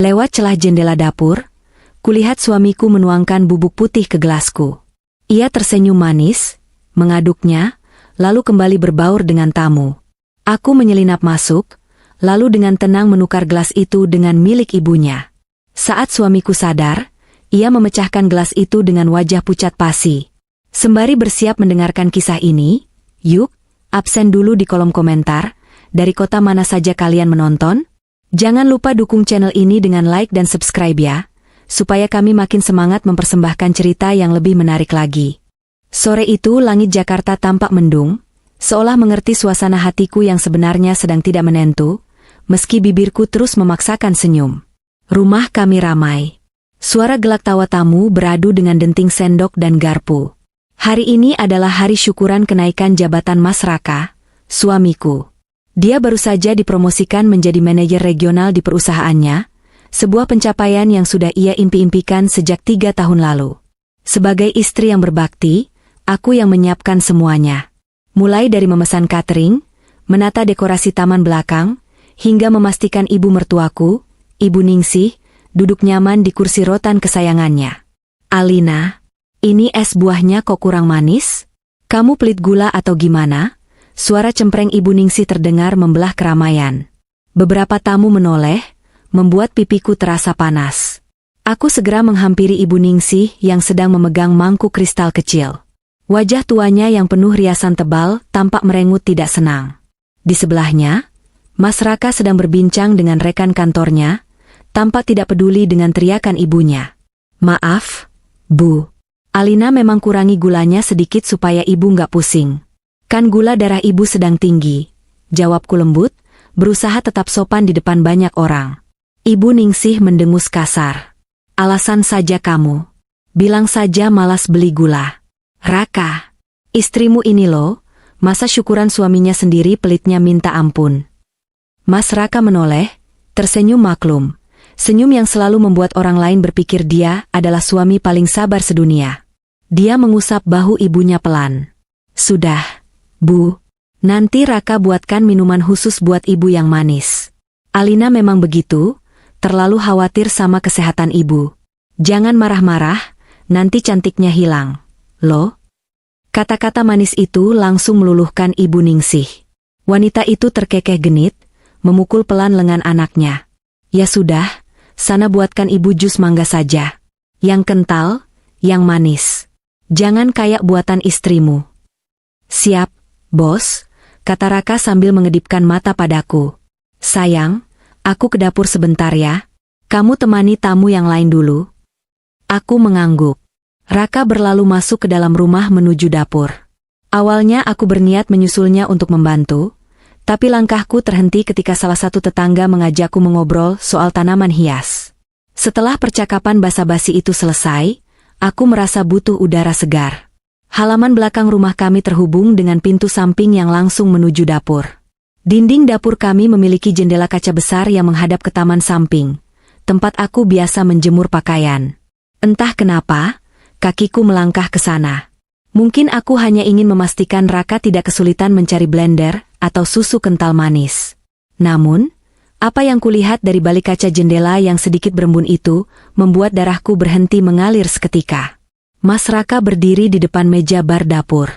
Lewat celah jendela dapur, kulihat suamiku menuangkan bubuk putih ke gelasku. Ia tersenyum manis, mengaduknya, lalu kembali berbaur dengan tamu. Aku menyelinap masuk, lalu dengan tenang menukar gelas itu dengan milik ibunya. Saat suamiku sadar, ia memecahkan gelas itu dengan wajah pucat pasi. Sembari bersiap mendengarkan kisah ini, yuk, absen dulu di kolom komentar, dari kota mana saja kalian menonton? Jangan lupa dukung channel ini dengan like dan subscribe ya, supaya kami makin semangat mempersembahkan cerita yang lebih menarik lagi. Sore itu langit Jakarta tampak mendung, seolah mengerti suasana hatiku yang sebenarnya sedang tidak menentu, meski bibirku terus memaksakan senyum. Rumah kami ramai. Suara gelak tawa tamu beradu dengan denting sendok dan garpu. Hari ini adalah hari syukuran kenaikan jabatan Mas Raka, suamiku. Dia baru saja dipromosikan menjadi manajer regional di perusahaannya, sebuah pencapaian yang sudah ia impi-impikan sejak 3 tahun lalu. Sebagai istri yang berbakti, aku yang menyiapkan semuanya. Mulai dari memesan catering, menata dekorasi taman belakang, hingga memastikan ibu mertuaku, Ibu Ningsih, duduk nyaman di kursi rotan kesayangannya. Alina, ini es buahnya kok kurang manis? Kamu pelit gula atau gimana? Suara cempreng Ibu Ningsih terdengar membelah keramaian. Beberapa tamu menoleh, membuat pipiku terasa panas. Aku segera menghampiri Ibu Ningsih yang sedang memegang mangkuk kristal kecil. Wajah tuanya yang penuh riasan tebal tampak merengut tidak senang. Di sebelahnya, Mas Raka sedang berbincang dengan rekan kantornya, tampak tidak peduli dengan teriakan ibunya. Maaf, Bu. Alina memang kurangi gulanya sedikit supaya ibu nggak pusing. Kan gula darah ibu sedang tinggi, jawabku lembut, berusaha tetap sopan di depan banyak orang. Ibu Ningsih mendengus kasar. Alasan saja kamu. Bilang saja malas beli gula. Raka, istrimu ini loh, masa syukuran suaminya sendiri pelitnya minta ampun. Mas Raka menoleh, tersenyum maklum. Senyum yang selalu membuat orang lain berpikir dia adalah suami paling sabar sedunia. Dia mengusap bahu ibunya pelan. Sudah, Bu. Nanti Raka buatkan minuman khusus buat ibu yang manis. Alina memang begitu, terlalu khawatir sama kesehatan ibu. Jangan marah-marah, nanti cantiknya hilang. Loh? Kata-kata manis itu langsung meluluhkan Ibu Ningsih. Wanita itu terkekeh genit, memukul pelan lengan anaknya. Ya sudah, sana buatkan ibu jus mangga saja. Yang kental, yang manis. Jangan kayak buatan istrimu. Siap, Bos, kata Raka sambil mengedipkan mata padaku. Sayang, aku ke dapur sebentar ya. Kamu temani tamu yang lain dulu. Aku mengangguk. Raka berlalu masuk ke dalam rumah menuju dapur. Awalnya aku berniat menyusulnya untuk membantu, tapi langkahku terhenti ketika salah satu tetangga mengajakku mengobrol soal tanaman hias. Setelah percakapan basa-basi itu selesai, aku merasa butuh udara segar. Halaman belakang rumah kami terhubung dengan pintu samping yang langsung menuju dapur. Dinding dapur kami memiliki jendela kaca besar yang menghadap ke taman samping, tempat aku biasa menjemur pakaian. Entah kenapa, kakiku melangkah ke sana. Mungkin aku hanya ingin memastikan Raka tidak kesulitan mencari blender atau susu kental manis. Namun, apa yang kulihat dari balik kaca jendela yang sedikit berembun itu, membuat darahku berhenti mengalir seketika. Mas Raka berdiri di depan meja bar dapur.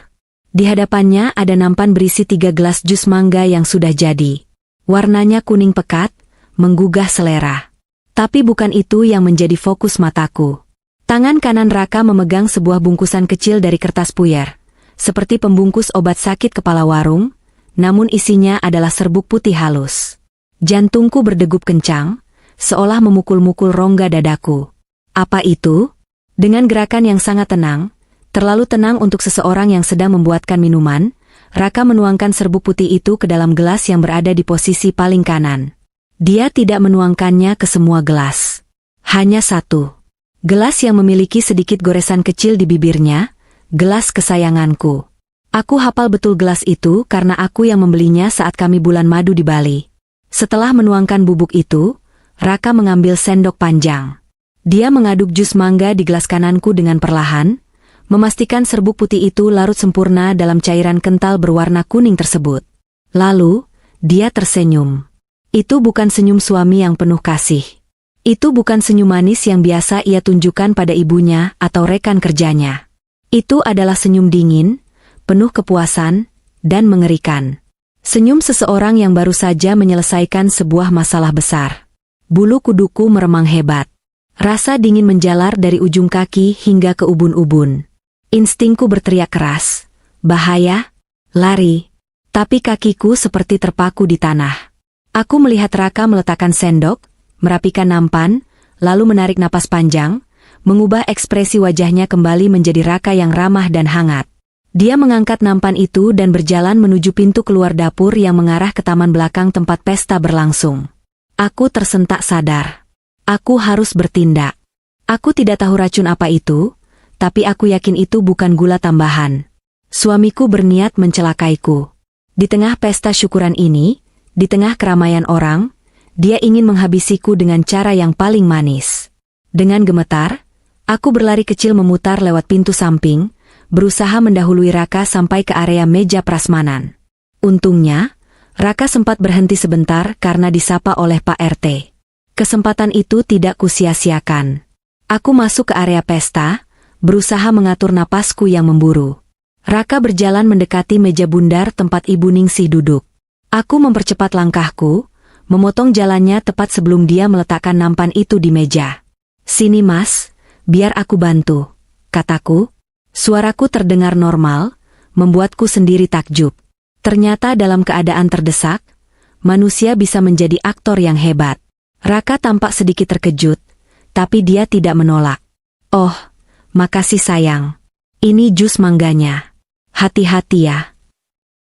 Di hadapannya ada nampan berisi 3 gelas jus mangga yang sudah jadi. Warnanya kuning pekat, menggugah selera. Tapi bukan itu yang menjadi fokus mataku. Tangan kanan Raka memegang sebuah bungkusan kecil dari kertas puyer, seperti pembungkus obat sakit kepala warung, namun isinya adalah serbuk putih halus. Jantungku berdegup kencang, seolah memukul-mukul rongga dadaku. Apa itu? Dengan gerakan yang sangat tenang, terlalu tenang untuk seseorang yang sedang membuatkan minuman, Raka menuangkan serbuk putih itu ke dalam gelas yang berada di posisi paling kanan. Dia tidak menuangkannya ke semua gelas. Hanya satu. Gelas yang memiliki sedikit goresan kecil di bibirnya, gelas kesayanganku. Aku hafal betul gelas itu karena aku yang membelinya saat kami bulan madu di Bali. Setelah menuangkan bubuk itu, Raka mengambil sendok panjang. Dia mengaduk jus mangga di gelas kananku dengan perlahan, memastikan serbuk putih itu larut sempurna dalam cairan kental berwarna kuning tersebut. Lalu, dia tersenyum. Itu bukan senyum suami yang penuh kasih. Itu bukan senyum manis yang biasa ia tunjukkan pada ibunya atau rekan kerjanya. Itu adalah senyum dingin, penuh kepuasan, dan mengerikan. Senyum seseorang yang baru saja menyelesaikan sebuah masalah besar. Bulu kuduku meremang hebat. Rasa dingin menjalar dari ujung kaki hingga ke ubun-ubun. Instingku berteriak keras. Bahaya, lari. Tapi kakiku seperti terpaku di tanah. Aku melihat Raka meletakkan sendok, merapikan nampan, lalu menarik napas panjang, mengubah ekspresi wajahnya kembali menjadi Raka yang ramah dan hangat. Dia mengangkat nampan itu dan berjalan menuju pintu keluar dapur yang mengarah ke taman belakang tempat pesta berlangsung. Aku tersentak sadar. Aku harus bertindak. Aku tidak tahu racun apa itu, tapi aku yakin itu bukan gula tambahan. Suamiku berniat mencelakaiku. Di tengah pesta syukuran ini, di tengah keramaian orang, dia ingin menghabisiku dengan cara yang paling manis. Dengan gemetar, aku berlari kecil memutar lewat pintu samping, berusaha mendahului Raka sampai ke area meja prasmanan. Untungnya, Raka sempat berhenti sebentar karena disapa oleh Pak RT. Kesempatan itu tidak kusia-siakan. Aku masuk ke area pesta, berusaha mengatur napasku yang memburu. Raka berjalan mendekati meja bundar tempat Ibu Ningsih duduk. Aku mempercepat langkahku, memotong jalannya tepat sebelum dia meletakkan nampan itu di meja. "Sini Mas, biar aku bantu," kataku. Suaraku terdengar normal, membuatku sendiri takjub. Ternyata dalam keadaan terdesak, manusia bisa menjadi aktor yang hebat. Raka tampak sedikit terkejut, tapi dia tidak menolak. "Oh, makasih sayang. Ini jus mangganya. Hati-hati ya."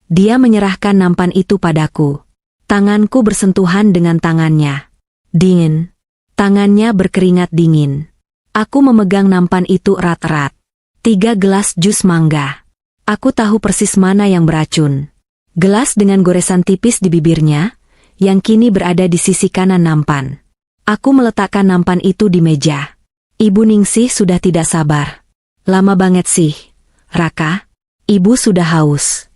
Dia menyerahkan nampan itu padaku. Tanganku bersentuhan dengan tangannya. Dingin. Tangannya berkeringat dingin. Aku memegang nampan itu erat-erat. 3 gelas jus mangga. Aku tahu persis mana yang beracun. Gelas dengan goresan tipis di bibirnya, yang kini berada di sisi kanan nampan. Aku meletakkan nampan itu di meja. Ibu Ningsih sudah tidak sabar. "Lama banget sih, Raka. Ibu sudah haus."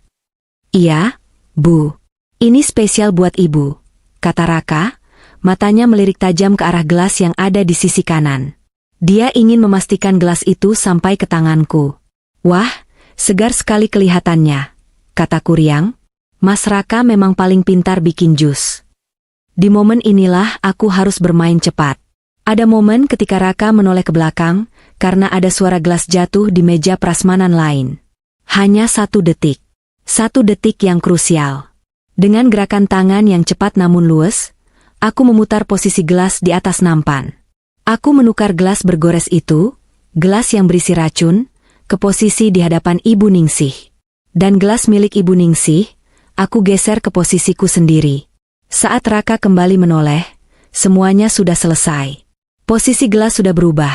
"Iya, Bu. Ini spesial buat Ibu," kata Raka, matanya melirik tajam ke arah gelas yang ada di sisi kanan. Dia ingin memastikan gelas itu sampai ke tanganku. "Wah, segar sekali kelihatannya," kataku riang. "Mas Raka memang paling pintar bikin jus." Di momen inilah aku harus bermain cepat. Ada momen ketika Raka menoleh ke belakang, karena ada suara gelas jatuh di meja prasmanan lain. Hanya 1 detik. 1 detik yang krusial. Dengan gerakan tangan yang cepat namun luwes, aku memutar posisi gelas di atas nampan. Aku menukar gelas bergores itu, gelas yang berisi racun, ke posisi di hadapan Ibu Ningsih. Dan gelas milik Ibu Ningsih, aku geser ke posisiku sendiri. Saat Raka kembali menoleh, semuanya sudah selesai. Posisi gelas sudah berubah,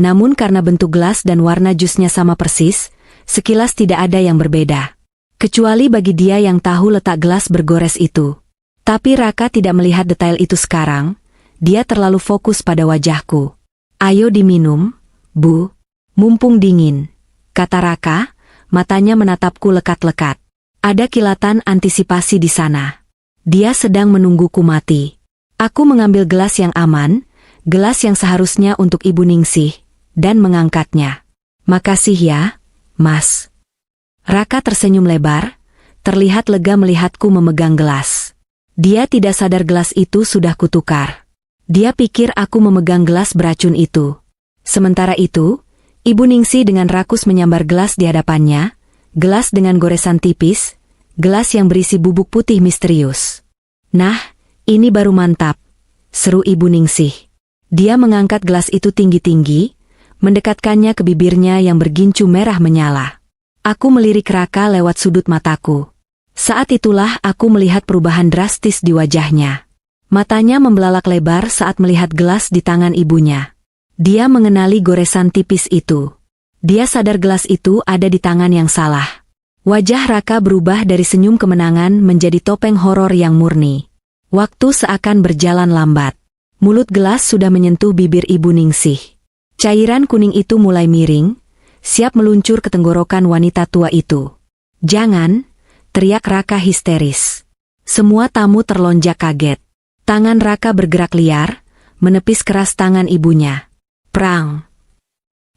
namun karena bentuk gelas dan warna jusnya sama persis, sekilas tidak ada yang berbeda. Kecuali bagi dia yang tahu letak gelas bergores itu. Tapi Raka tidak melihat detail itu sekarang, dia terlalu fokus pada wajahku. "Ayo diminum, Bu. Mumpung dingin," kata Raka, matanya menatapku lekat-lekat. Ada kilatan antisipasi di sana. Dia sedang menungguku mati. Aku mengambil gelas yang aman, gelas yang seharusnya untuk Ibu Ningsih, dan mengangkatnya. "Makasih ya, Mas." Raka tersenyum lebar, terlihat lega melihatku memegang gelas. Dia tidak sadar gelas itu sudah kutukar. Dia pikir aku memegang gelas beracun itu. Sementara itu, Ibu Ningsih dengan rakus menyambar gelas di hadapannya, gelas dengan goresan tipis, gelas yang berisi bubuk putih misterius. "Nah, ini baru mantap," seru Ibu Ningsih. Dia mengangkat gelas itu tinggi-tinggi, mendekatkannya ke bibirnya yang bergincu merah menyala. Aku melirik Raka lewat sudut mataku. Saat itulah aku melihat perubahan drastis di wajahnya. Matanya membelalak lebar saat melihat gelas di tangan ibunya. Dia mengenali goresan tipis itu. Dia sadar gelas itu ada di tangan yang salah. Wajah Raka berubah dari senyum kemenangan menjadi topeng horor yang murni. Waktu seakan berjalan lambat. Mulut gelas sudah menyentuh bibir Ibu Ningsih. Cairan kuning itu mulai miring, siap meluncur ke tenggorokan wanita tua itu. "Jangan!" teriak Raka histeris. Semua tamu terlonjak kaget. Tangan Raka bergerak liar, menepis keras tangan ibunya. Prang!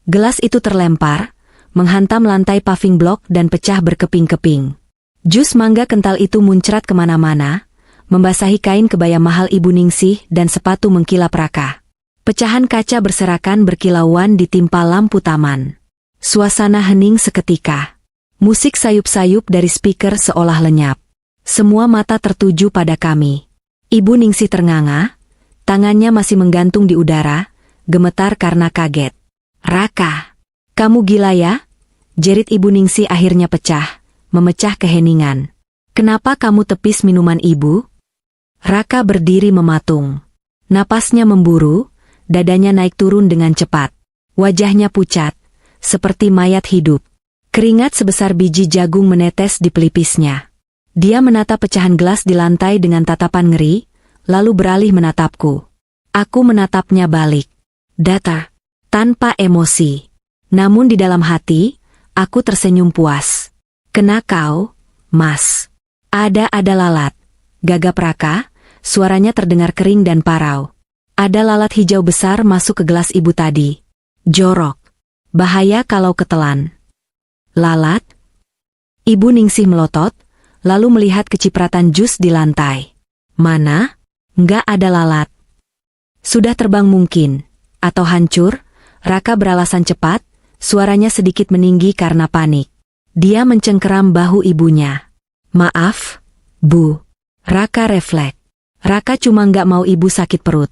Gelas itu terlempar, menghantam lantai paving block dan pecah berkeping-keping. Jus mangga kental itu muncrat kemana-mana, membasahi kain kebaya mahal Ibu Ningsih dan sepatu mengkilap Raka. Pecahan kaca berserakan berkilauan ditimpa lampu taman. Suasana hening seketika. Musik sayup-sayup dari speaker seolah lenyap. Semua mata tertuju pada kami. Ibu Ningsih ternganga, tangannya masih menggantung di udara, gemetar karena kaget. Raka, kamu gila ya? Jerit Ibu Ningsih akhirnya pecah, memecah keheningan. Kenapa kamu tepis minuman ibu? Raka berdiri mematung. Napasnya memburu, dadanya naik turun dengan cepat. Wajahnya pucat, seperti mayat hidup. Keringat sebesar biji jagung menetes di pelipisnya. Dia menatap pecahan gelas di lantai dengan tatapan ngeri, lalu beralih menatapku. Aku menatapnya balik. Datar, tanpa emosi. Namun di dalam hati, aku tersenyum puas. Kena kau, Mas. Ada lalat. Gagap Raka, suaranya terdengar kering dan parau. Ada lalat hijau besar masuk ke gelas ibu tadi. Jorok. Bahaya kalau ketelan. Lalat? Ibu Ningsih melotot, lalu melihat kecipratan jus di lantai. Mana? Nggak ada lalat. Sudah terbang mungkin. Atau hancur? Raka beralasan cepat, suaranya sedikit meninggi karena panik. Dia mencengkeram bahu ibunya. Maaf, Bu. Raka refleks. Raka cuma nggak mau ibu sakit perut.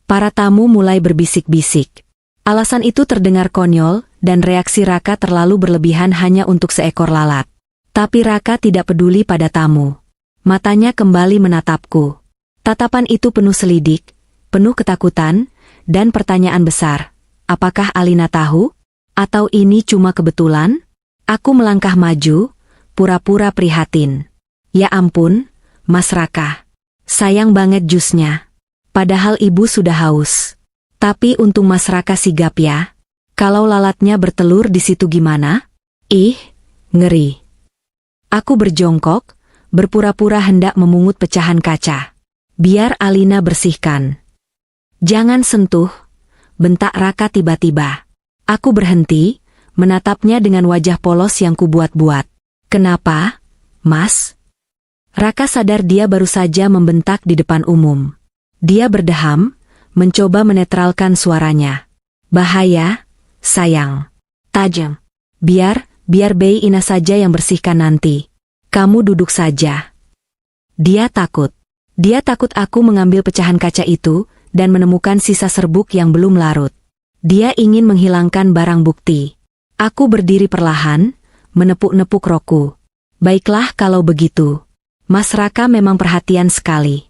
Para tamu mulai berbisik-bisik. Alasan itu terdengar konyol, dan reaksi Raka terlalu berlebihan hanya untuk seekor lalat. Tapi Raka tidak peduli pada tamu. Matanya kembali menatapku. Tatapan itu penuh selidik, penuh ketakutan, dan pertanyaan besar. Apakah Alina tahu? Atau ini cuma kebetulan? Aku melangkah maju, pura-pura prihatin. Ya ampun, Mas Raka. Sayang banget jusnya. Padahal ibu sudah haus. Tapi untung Mas Raka sigap ya. Kalau lalatnya bertelur di situ gimana? Ih, ngeri. Aku berjongkok, berpura-pura hendak memungut pecahan kaca. Biar Alina bersihkan. Jangan sentuh, bentak Raka tiba-tiba. Aku berhenti, menatapnya dengan wajah polos yang kubuat-buat. Kenapa, Mas? Raka sadar dia baru saja membentak di depan umum. Dia berdeham, mencoba menetralkan suaranya. Bahaya, sayang. Tajam. Biar Bei Ina saja yang bersihkan nanti. Kamu duduk saja. Dia takut. Dia takut aku mengambil pecahan kaca itu, dan menemukan sisa serbuk yang belum larut. Dia ingin menghilangkan barang bukti. Aku berdiri perlahan, menepuk-nepuk rokku. Baiklah kalau begitu. Mas Raka memang perhatian sekali.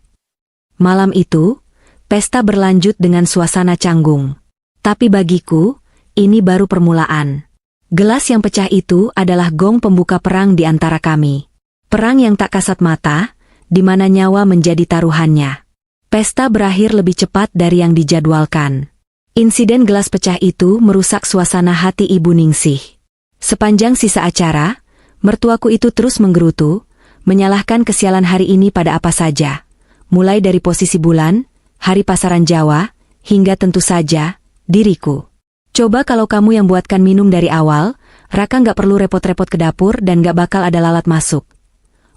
Malam itu, pesta berlanjut dengan suasana canggung. Tapi bagiku, ini baru permulaan. Gelas yang pecah itu adalah gong pembuka perang di antara kami. Perang yang tak kasat mata, di mana nyawa menjadi taruhannya. Pesta berakhir lebih cepat dari yang dijadwalkan. Insiden gelas pecah itu merusak suasana hati Ibu Ningsih. Sepanjang sisa acara, mertuaku itu terus menggerutu, menyalahkan kesialan hari ini pada apa saja. Mulai dari posisi bulan, hari pasaran Jawa, hingga tentu saja, diriku. Coba kalau kamu yang buatkan minum dari awal, Raka nggak perlu repot-repot ke dapur dan nggak bakal ada lalat masuk.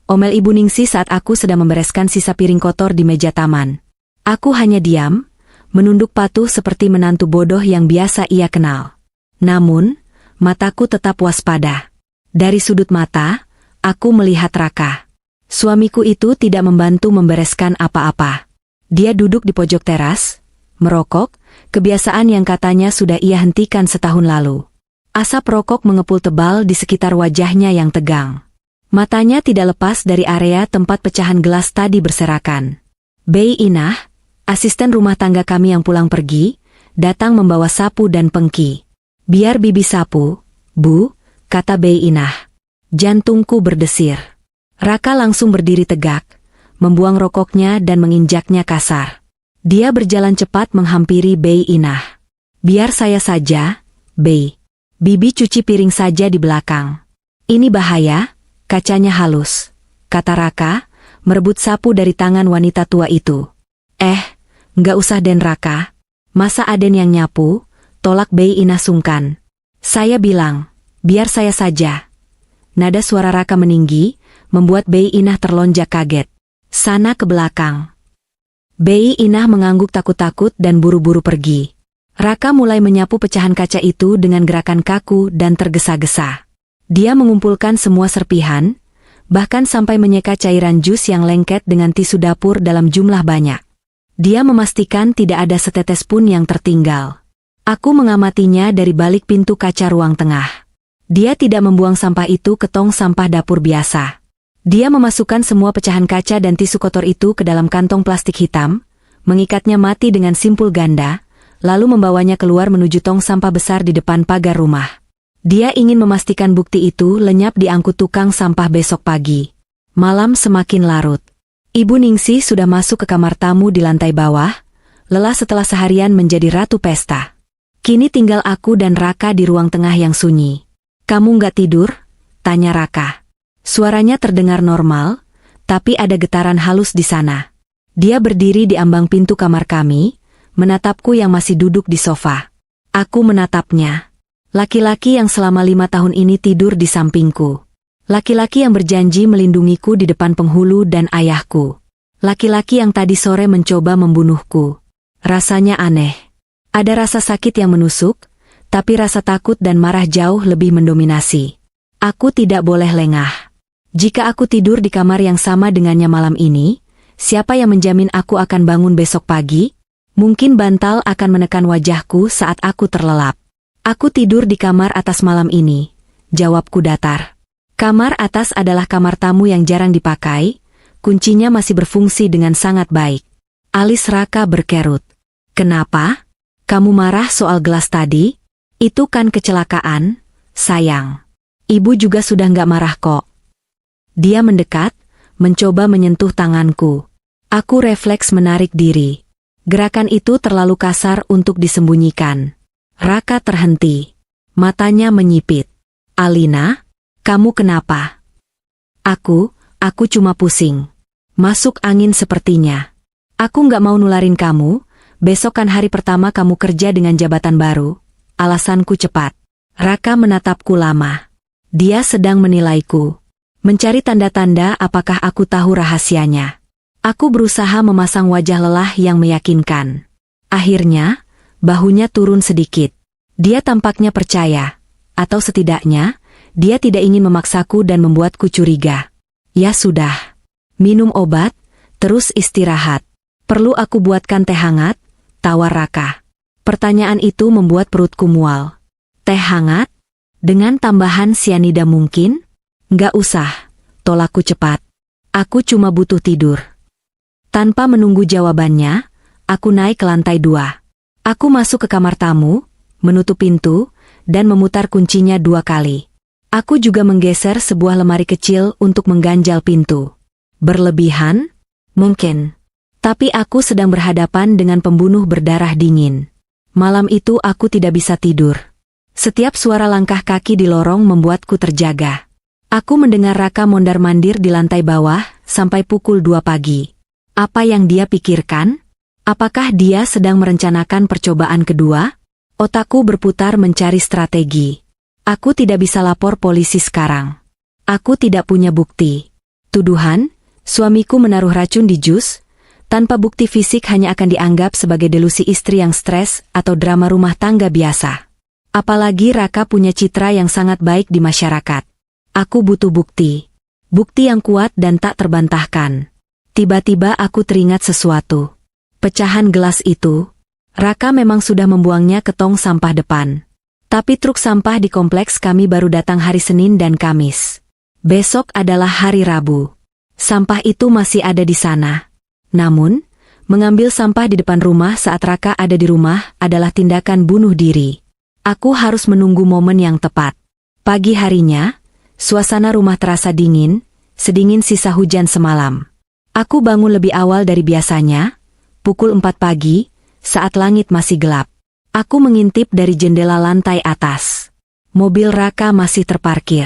Omel Ibu Ningsih saat aku sedang membereskan sisa piring kotor di meja taman. Aku hanya diam, menunduk patuh seperti menantu bodoh yang biasa ia kenal. Namun, mataku tetap waspada. Dari sudut mata, aku melihat Raka. Suamiku itu tidak membantu membereskan apa-apa. Dia duduk di pojok teras, merokok, kebiasaan yang katanya sudah ia hentikan setahun lalu. Asap rokok mengepul tebal di sekitar wajahnya yang tegang. Matanya tidak lepas dari area tempat pecahan gelas tadi berserakan. Bei Inah, asisten rumah tangga kami yang pulang pergi, datang membawa sapu dan pengki. Biar bibi sapu, Bu, kata Bei Inah. Jantungku berdesir. Raka langsung berdiri tegak, membuang rokoknya dan menginjaknya kasar. Dia berjalan cepat menghampiri Bei Inah. Biar saya saja, Bei. Bibi cuci piring saja di belakang. Ini bahaya, kacanya halus, kata Raka, merebut sapu dari tangan wanita tua itu. Nggak usah Den Raka. Masa Aden yang nyapu? Tolak Bei Inah sungkan. Saya bilang, biar saya saja. Nada suara Raka meninggi, membuat Bei Inah terlonjak kaget. Sana ke belakang. Bei Inah mengangguk takut-takut dan buru-buru pergi. Raka mulai menyapu pecahan kaca itu dengan gerakan kaku dan tergesa-gesa. Dia mengumpulkan semua serpihan, bahkan sampai menyeka cairan jus yang lengket dengan tisu dapur dalam jumlah banyak. Dia memastikan tidak ada setetes pun yang tertinggal. Aku mengamatinya dari balik pintu kaca ruang tengah. Dia tidak membuang sampah itu ke tong sampah dapur biasa. Dia memasukkan semua pecahan kaca dan tisu kotor itu ke dalam kantong plastik hitam, mengikatnya mati dengan simpul ganda, lalu membawanya keluar menuju tong sampah besar di depan pagar rumah. Dia ingin memastikan bukti itu lenyap di angkut tukang sampah besok pagi. Malam semakin larut. Ibu Ningsih sudah masuk ke kamar tamu di lantai bawah, lelah setelah seharian menjadi ratu pesta. Kini tinggal aku dan Raka di ruang tengah yang sunyi. Kamu nggak tidur? Tanya Raka. Suaranya terdengar normal, tapi ada getaran halus di sana. Dia berdiri di ambang pintu kamar kami, menatapku yang masih duduk di sofa. Aku menatapnya. Laki-laki yang selama 5 tahun ini tidur di sampingku. Laki-laki yang berjanji melindungiku di depan penghulu dan ayahku. Laki-laki yang tadi sore mencoba membunuhku. Rasanya aneh. Ada rasa sakit yang menusuk, tapi rasa takut dan marah jauh lebih mendominasi. Aku tidak boleh lengah. Jika aku tidur di kamar yang sama dengannya malam ini, siapa yang menjamin aku akan bangun besok pagi? Mungkin bantal akan menekan wajahku saat aku terlelap. Aku tidur di kamar atas malam ini, jawabku datar. Kamar atas adalah kamar tamu yang jarang dipakai, kuncinya masih berfungsi dengan sangat baik. Alis Raka berkerut. Kenapa? Kamu marah soal gelas tadi? Itu kan kecelakaan, sayang. Ibu juga sudah nggak marah kok. Dia mendekat, mencoba menyentuh tanganku. Aku refleks menarik diri. Gerakan itu terlalu kasar untuk disembunyikan. Raka terhenti. Matanya menyipit. Alina? Kamu kenapa? Aku cuma pusing. Masuk angin sepertinya. Aku nggak mau nularin kamu, besok kan hari pertama kamu kerja dengan jabatan baru. Alasanku cepat. Raka menatapku lama. Dia sedang menilaiku. Mencari tanda-tanda apakah aku tahu rahasianya. Aku berusaha memasang wajah lelah yang meyakinkan. Akhirnya, bahunya turun sedikit. Dia tampaknya percaya. Atau setidaknya, dia tidak ingin memaksaku dan membuatku curiga. Ya sudah. Minum obat, terus istirahat. Perlu aku buatkan teh hangat? Tawar Raka. Pertanyaan itu membuat perutku mual. Teh hangat? Dengan tambahan sianida mungkin? Nggak usah, tolakku cepat. Aku cuma butuh tidur. Tanpa menunggu jawabannya, aku naik ke lantai 2. Aku masuk ke kamar tamu, menutup pintu, dan memutar kuncinya 2 kali. Aku juga menggeser sebuah lemari kecil untuk mengganjal pintu. Berlebihan? Mungkin. Tapi aku sedang berhadapan dengan pembunuh berdarah dingin. Malam itu aku tidak bisa tidur. Setiap suara langkah kaki di lorong membuatku terjaga. Aku mendengar Raka mondar-mandir di lantai bawah sampai pukul 2 pagi. Apa yang dia pikirkan? Apakah dia sedang merencanakan percobaan kedua? Otakku berputar mencari strategi. Aku tidak bisa lapor polisi sekarang. Aku tidak punya bukti. Tuduhan, suamiku menaruh racun di jus, tanpa bukti fisik hanya akan dianggap sebagai delusi istri yang stres atau drama rumah tangga biasa. Apalagi Raka punya citra yang sangat baik di masyarakat. Aku butuh bukti. Bukti yang kuat dan tak terbantahkan. Tiba-tiba aku teringat sesuatu. Pecahan gelas itu, Raka memang sudah membuangnya ke tong sampah depan. Tapi truk sampah di kompleks kami baru datang hari Senin dan Kamis. Besok adalah hari Rabu. Sampah itu masih ada di sana. Namun, mengambil sampah di depan rumah saat Raka ada di rumah adalah tindakan bunuh diri. Aku harus menunggu momen yang tepat. Pagi harinya, suasana rumah terasa dingin, sedingin sisa hujan semalam. Aku bangun lebih awal dari biasanya, pukul 4 pagi, saat langit masih gelap. Aku mengintip dari jendela lantai atas. Mobil Raka masih terparkir.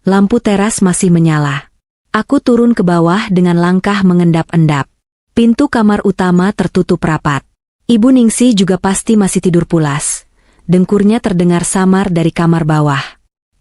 Lampu teras masih menyala. Aku turun ke bawah dengan langkah mengendap-endap. Pintu kamar utama tertutup rapat. Ibu Ningsih juga pasti masih tidur pulas. Dengkurnya terdengar samar dari kamar bawah.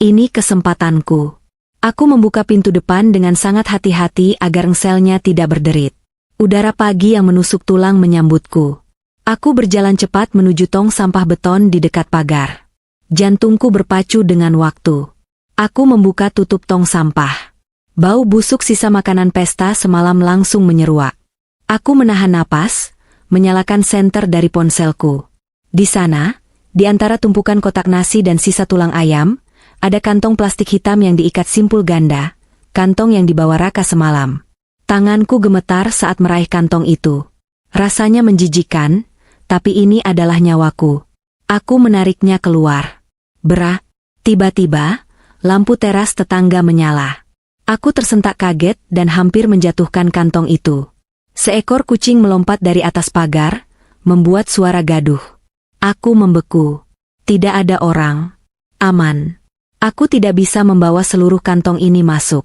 Ini kesempatanku. Aku membuka pintu depan dengan sangat hati-hati agar engselnya tidak berderit. Udara pagi yang menusuk tulang menyambutku. Aku berjalan cepat menuju tong sampah beton di dekat pagar. Jantungku berpacu dengan waktu. Aku membuka tutup tong sampah. Bau busuk sisa makanan pesta semalam langsung menyeruak. Aku menahan napas, menyalakan senter dari ponselku. Di sana, di antara tumpukan kotak nasi dan sisa tulang ayam, ada kantong plastik hitam yang diikat simpul ganda, kantong yang dibawa Raka semalam. Tanganku gemetar saat meraih kantong itu. Rasanya menjijikkan, tapi ini adalah nyawaku. Aku menariknya keluar. Tiba-tiba, lampu teras tetangga menyala. Aku tersentak kaget dan hampir menjatuhkan kantong itu. Seekor kucing melompat dari atas pagar, membuat suara gaduh. Aku membeku. Tidak ada orang. Aman. Aku tidak bisa membawa seluruh kantong ini masuk.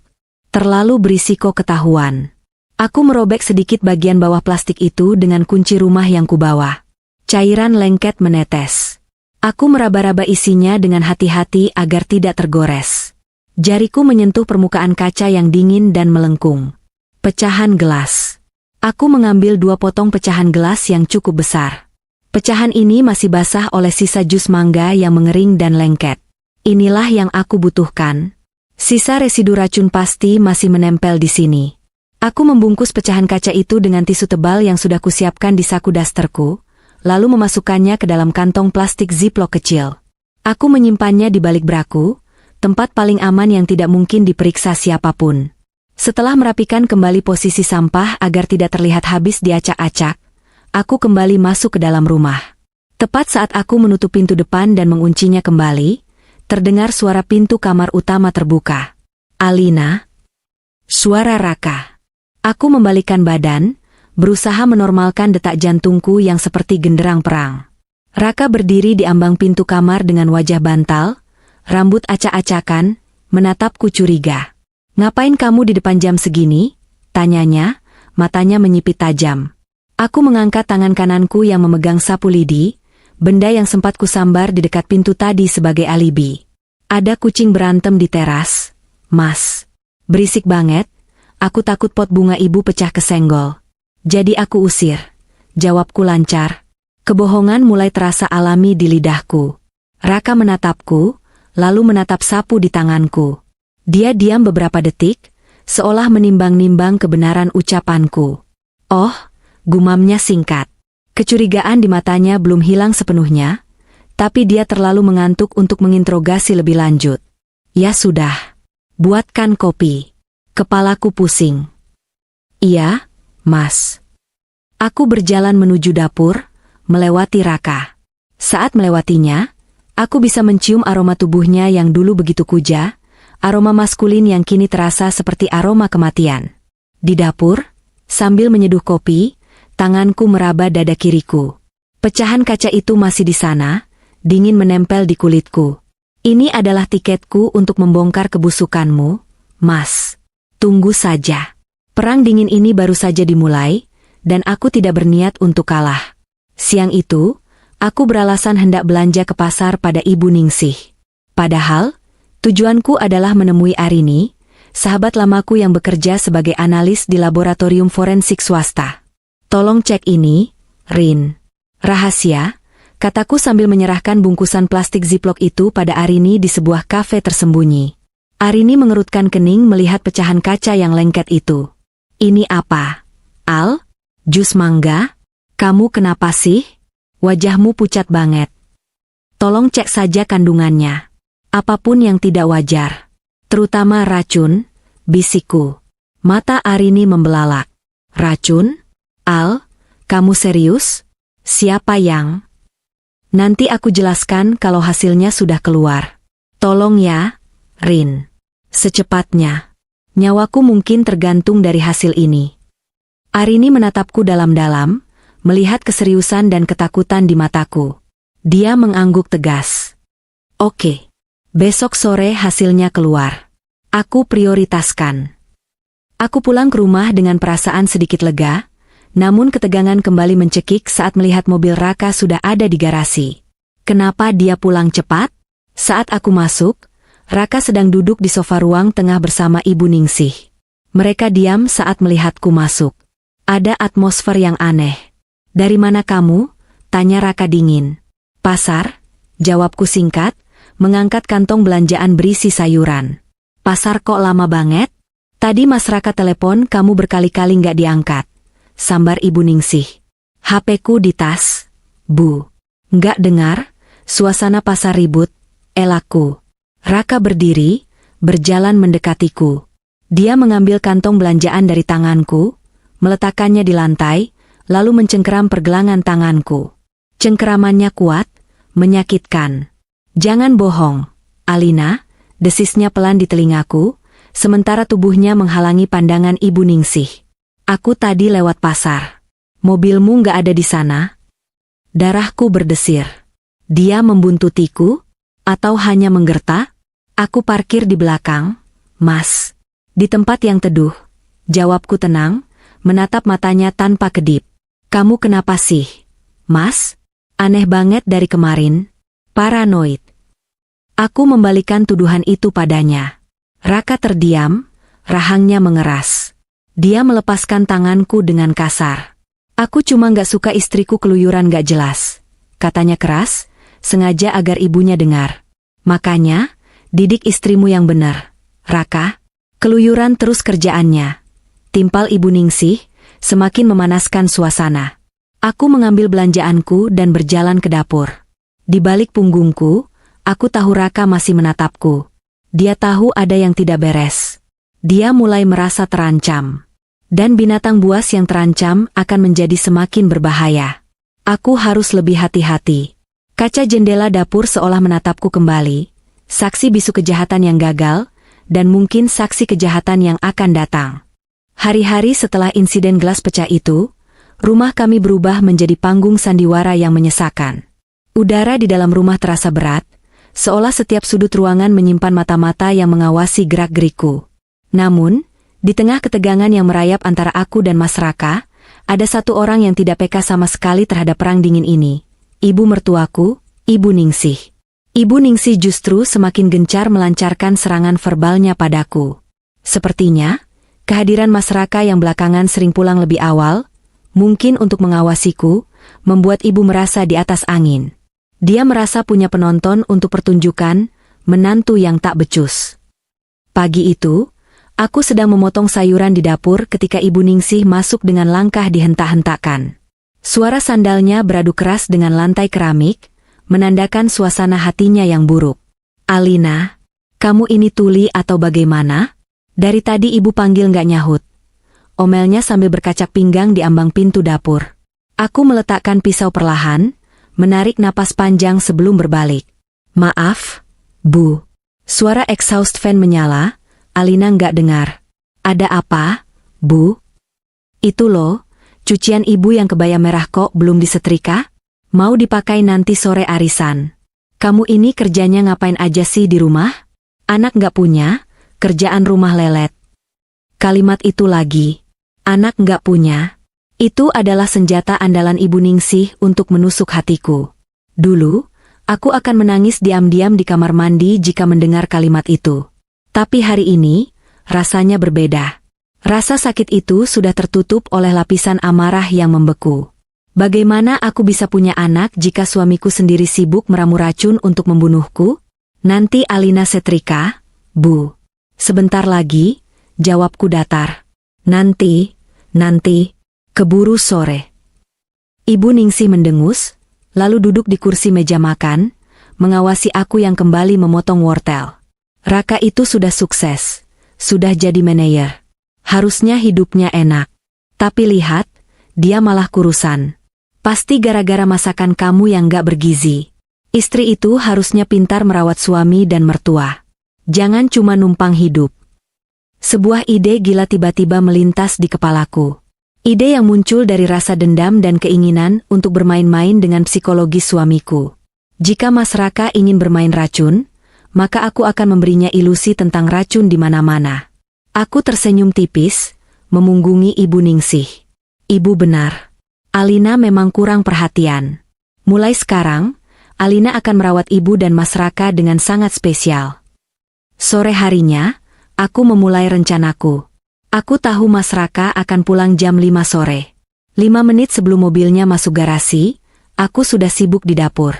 Terlalu berisiko ketahuan. Aku merobek sedikit bagian bawah plastik itu dengan kunci rumah yang kubawa. Cairan lengket menetes. Aku meraba-raba isinya dengan hati-hati agar tidak tergores. Jariku menyentuh permukaan kaca yang dingin dan melengkung. Pecahan gelas. Aku mengambil 2 potong pecahan gelas yang cukup besar. Pecahan ini masih basah oleh sisa jus mangga yang mengering dan lengket. Inilah yang aku butuhkan. Sisa residu racun pasti masih menempel di sini. Aku membungkus pecahan kaca itu dengan tisu tebal yang sudah kusiapkan di saku dasterku, lalu memasukkannya ke dalam kantong plastik ziplock kecil. Aku menyimpannya di balik braku, tempat paling aman yang tidak mungkin diperiksa siapapun. Setelah merapikan kembali posisi sampah agar tidak terlihat habis diacak-acak, aku kembali masuk ke dalam rumah. Tepat saat aku menutup pintu depan dan menguncinya kembali, terdengar suara pintu kamar utama terbuka. Alina. Suara Raka. Aku membalikkan badan, berusaha menormalkan detak jantungku yang seperti genderang perang. Raka berdiri di ambang pintu kamar dengan wajah bantal, rambut acak-acakan, menatapku curiga. "Ngapain kamu di depan jam segini?" tanyanya, matanya menyipit tajam. Aku mengangkat tangan kananku yang memegang sapu lidi, benda yang sempat kusambar di dekat pintu tadi sebagai alibi. "Ada kucing berantem di teras, Mas." "Berisik banget, aku takut pot bunga ibu pecah kesenggol. Jadi aku usir." Jawabku lancar. Kebohongan mulai terasa alami di lidahku. Raka menatapku, lalu menatap sapu di tanganku. Dia diam beberapa detik, seolah menimbang-nimbang kebenaran ucapanku. "Oh," gumamnya singkat. Kecurigaan di matanya belum hilang sepenuhnya, tapi dia terlalu mengantuk untuk menginterogasi lebih lanjut. "Ya sudah. Buatkan kopi." Kepalaku pusing. "Iya, Mas." Aku berjalan menuju dapur, melewati Raka. Saat melewatinya, aku bisa mencium aroma tubuhnya yang dulu begitu kuja, aroma maskulin yang kini terasa seperti aroma kematian. Di dapur, sambil menyeduh kopi, tanganku meraba dada kiriku. Pecahan kaca itu masih di sana, dingin menempel di kulitku. "Ini adalah tiketku untuk membongkar kebusukanmu, Mas. Tunggu saja. Perang dingin ini baru saja dimulai, dan aku tidak berniat untuk kalah." Siang itu, aku beralasan hendak belanja ke pasar pada Ibu Ningsih. Padahal, tujuanku adalah menemui Arini, sahabat lamaku yang bekerja sebagai analis di laboratorium forensik swasta. "Tolong cek ini, Rin. Rahasia," kataku sambil menyerahkan bungkusan plastik ziplock itu pada Arini di sebuah kafe tersembunyi. Arini mengerutkan kening melihat pecahan kaca yang lengket itu. "Ini apa? Al? Jus mangga? Kamu kenapa sih? Wajahmu pucat banget. Tolong cek saja kandungannya. Apapun yang tidak wajar, terutama racun," bisikku. Mata Arini membelalak. "Racun? Al, kamu serius? Siapa yang?" "Nanti aku jelaskan kalau hasilnya sudah keluar. Tolong ya, Rin. Secepatnya. Nyawaku mungkin tergantung dari hasil ini." Arini menatapku dalam-dalam, melihat keseriusan dan ketakutan di mataku. Dia mengangguk tegas. "Oke. Besok sore hasilnya keluar. Aku prioritaskan." Aku pulang ke rumah dengan perasaan sedikit lega, namun ketegangan kembali mencekik saat melihat mobil Raka sudah ada di garasi. Kenapa dia pulang cepat? Saat aku masuk, Raka sedang duduk di sofa ruang tengah bersama Ibu Ningsih. Mereka diam saat melihatku masuk. Ada atmosfer yang aneh. "Dari mana kamu?" tanya Raka dingin. "Pasar," jawabku singkat, mengangkat kantong belanjaan berisi sayuran. "Pasar kok lama banget? Tadi Mas Raka telepon kamu berkali-kali nggak diangkat," sambar Ibu Ningsih. "HP-ku di tas, Bu." "Nggak dengar, suasana pasar ribut," elakku. Raka berdiri, berjalan mendekatiku. Dia mengambil kantong belanjaan dari tanganku, meletakkannya di lantai, lalu mencengkeram pergelangan tanganku. Cengkeramannya kuat, menyakitkan. "Jangan bohong, Alina," desisnya pelan di telingaku, sementara tubuhnya menghalangi pandangan Ibu Ningsih. "Aku tadi lewat pasar. Mobilmu nggak ada di sana?" Darahku berdesir. Dia membuntutiku? Atau hanya menggerta? "Aku parkir di belakang, Mas." "Di tempat yang teduh," jawabku tenang, menatap matanya tanpa kedip. "Kamu kenapa sih, Mas? Aneh banget dari kemarin." "Paranoid." Aku membalikan tuduhan itu padanya. Raka terdiam, rahangnya mengeras. Dia melepaskan tanganku dengan kasar. "Aku cuma nggak suka istriku keluyuran nggak jelas," katanya keras, sengaja agar ibunya dengar. "Makanya, didik istrimu yang benar, Raka." Keluyuran terus kerjaannya. Timpal Ibu Ningsih, semakin memanaskan suasana. Aku mengambil belanjaanku dan berjalan ke dapur. Di balik punggungku, aku tahu Raka masih menatapku. Dia tahu ada yang tidak beres. Dia mulai merasa terancam. Dan binatang buas yang terancam akan menjadi semakin berbahaya. Aku harus lebih hati-hati. Kaca jendela dapur seolah menatapku kembali, saksi bisu kejahatan yang gagal, dan mungkin saksi kejahatan yang akan datang. Hari-hari setelah insiden gelas pecah itu, rumah kami berubah menjadi panggung sandiwara yang menyesakan. Udara di dalam rumah terasa berat, seolah setiap sudut ruangan menyimpan mata-mata yang mengawasi gerak-gerikku. Namun, di tengah ketegangan yang merayap antara aku dan Mas Raka, ada satu orang yang tidak peka sama sekali terhadap perang dingin ini. Ibu mertuaku, Ibu Ningsih. Ibu Ningsih justru semakin gencar melancarkan serangan verbalnya padaku. Sepertinya, kehadiran Mas Raka yang belakangan sering pulang lebih awal, mungkin untuk mengawasiku, membuat ibu merasa di atas angin. Dia merasa punya penonton untuk pertunjukan, menantu yang tak becus. Pagi itu, aku sedang memotong sayuran di dapur ketika Ibu Ningsih masuk dengan langkah dihentak-hentakan. Suara sandalnya beradu keras dengan lantai keramik, menandakan suasana hatinya yang buruk. "Alina, kamu ini tuli atau bagaimana? Dari tadi ibu panggil nggak nyahut," omelnya sambil berkacak pinggang di ambang pintu dapur. Aku meletakkan pisau perlahan, menarik napas panjang sebelum berbalik. "Maaf, Bu." Suara exhaust fan menyala, Alina nggak dengar. "Ada apa, Bu?" "Itu loh, cucian ibu yang kebaya merah kok belum disetrika? Mau dipakai nanti sore arisan. Kamu ini kerjanya ngapain aja sih di rumah? Anak nggak punya, kerjaan rumah lelet." Kalimat itu lagi. Anak nggak punya. Itu adalah senjata andalan Ibu Ningsih untuk menusuk hatiku. Dulu, aku akan menangis diam-diam di kamar mandi jika mendengar kalimat itu. Tapi hari ini, rasanya berbeda. Rasa sakit itu sudah tertutup oleh lapisan amarah yang membeku. Bagaimana aku bisa punya anak jika suamiku sendiri sibuk meramu racun untuk membunuhku? "Nanti Alina setrika, Bu." "Sebentar lagi," jawabku datar. Nanti, keburu sore." Ibu Ningsih mendengus, lalu duduk di kursi meja makan, mengawasi aku yang kembali memotong wortel. Raka itu sudah sukses, sudah jadi manajer. Harusnya hidupnya enak. Tapi lihat, dia malah kurusan. Pasti gara-gara masakan kamu yang gak bergizi. Istri itu harusnya pintar merawat suami dan mertua. Jangan cuma numpang hidup. Sebuah ide gila tiba-tiba melintas di kepalaku. Ide yang muncul dari rasa dendam dan keinginan untuk bermain-main dengan psikologi suamiku. Jika Mas Raka ingin bermain racun, maka aku akan memberinya ilusi tentang racun di mana-mana. Aku tersenyum tipis, memunggungi Ibu Ningsih. Ibu benar. Alina memang kurang perhatian. Mulai sekarang, Alina akan merawat ibu dan Mas Raka dengan sangat spesial. Sore harinya, aku memulai rencanaku. Aku tahu Mas Raka akan pulang jam 5 sore. 5 menit sebelum mobilnya masuk garasi, aku sudah sibuk di dapur.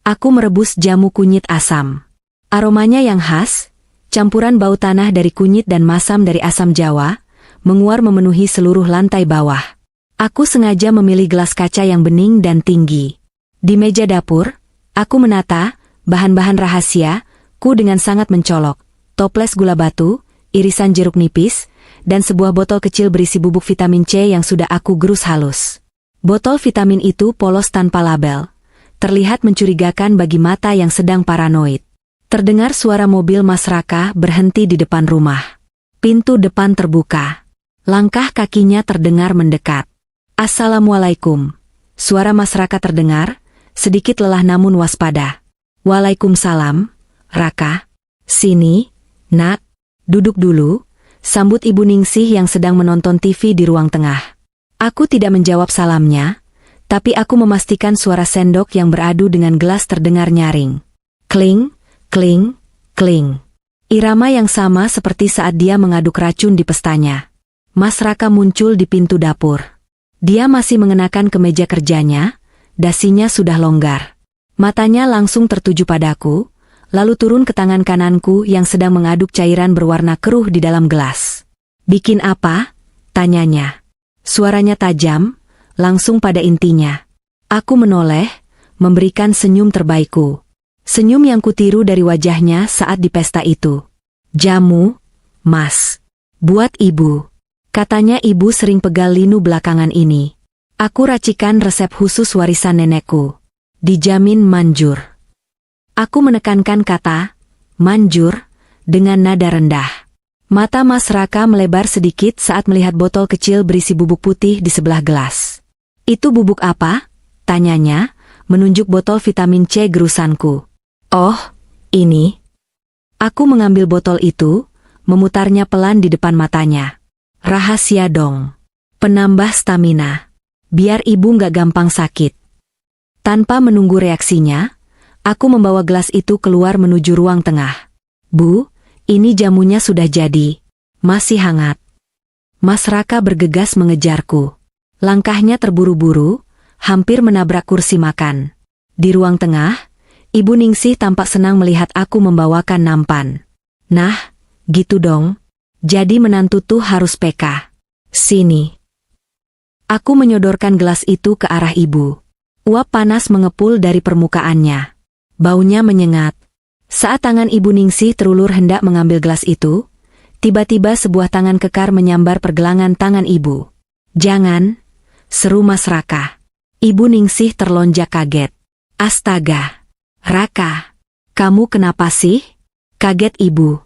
Aku merebus jamu kunyit asam. Aromanya yang khas, campuran bau tanah dari kunyit dan masam dari asam Jawa, menguar memenuhi seluruh lantai bawah. Aku sengaja memilih gelas kaca yang bening dan tinggi. Di meja dapur, aku menata bahan-bahan rahasia ku dengan sangat mencolok. Toples gula batu, irisan jeruk nipis, dan sebuah botol kecil berisi bubuk vitamin C yang sudah aku gerus halus. Botol vitamin itu polos tanpa label. Terlihat mencurigakan bagi mata yang sedang paranoid. Terdengar suara mobil Mas Raka berhenti di depan rumah. Pintu depan terbuka. Langkah kakinya terdengar mendekat. Assalamualaikum. Suara Mas Raka terdengar, sedikit lelah namun waspada. Waalaikumsalam, Raka. Sini, nak. Duduk dulu, sambut Ibu Ningsih yang sedang menonton TV di ruang tengah. Aku tidak menjawab salamnya, tapi aku memastikan suara sendok yang beradu dengan gelas terdengar nyaring. Kling, kling, kling. Irama yang sama seperti saat dia mengaduk racun di pestanya. Mas Raka muncul di pintu dapur. Dia masih mengenakan kemeja kerjanya, dasinya sudah longgar. Matanya langsung tertuju padaku, lalu turun ke tangan kananku yang sedang mengaduk cairan berwarna keruh di dalam gelas. Bikin apa? Tanyanya. Suaranya tajam, langsung pada intinya. Aku menoleh, memberikan senyum terbaikku. Senyum yang kutiru dari wajahnya saat di pesta itu. Jamu, Mas. Buat ibu. Katanya ibu sering pegal linu belakangan ini. Aku racikan resep khusus warisan nenekku. Dijamin manjur. Aku menekankan kata, manjur, dengan nada rendah. Mata Mas Raka melebar sedikit saat melihat botol kecil berisi bubuk putih di sebelah gelas. Itu bubuk apa? Tanyanya, menunjuk botol vitamin C gerusanku. Oh, ini. Aku mengambil botol itu, memutarnya pelan di depan matanya. Rahasia dong. Penambah stamina. Biar ibu nggak gampang sakit. Tanpa menunggu reaksinya, aku membawa gelas itu keluar menuju ruang tengah. Bu, ini jamunya sudah jadi. Masih hangat. Mas Raka bergegas mengejarku. Langkahnya terburu-buru, hampir menabrak kursi makan. Di ruang tengah, Ibu Ningsih tampak senang melihat aku membawakan nampan. Nah, gitu dong. Jadi menantu tuh harus peka. Sini. Aku menyodorkan gelas itu ke arah ibu. Uap panas mengepul dari permukaannya. Baunya menyengat. Saat tangan Ibu Ningsih terulur hendak mengambil gelas itu, tiba-tiba sebuah tangan kekar menyambar pergelangan tangan ibu. Jangan, seru Mas Raka. Ibu Ningsih terlonjak kaget. Astaga. Raka, kamu kenapa sih? Kaget ibu.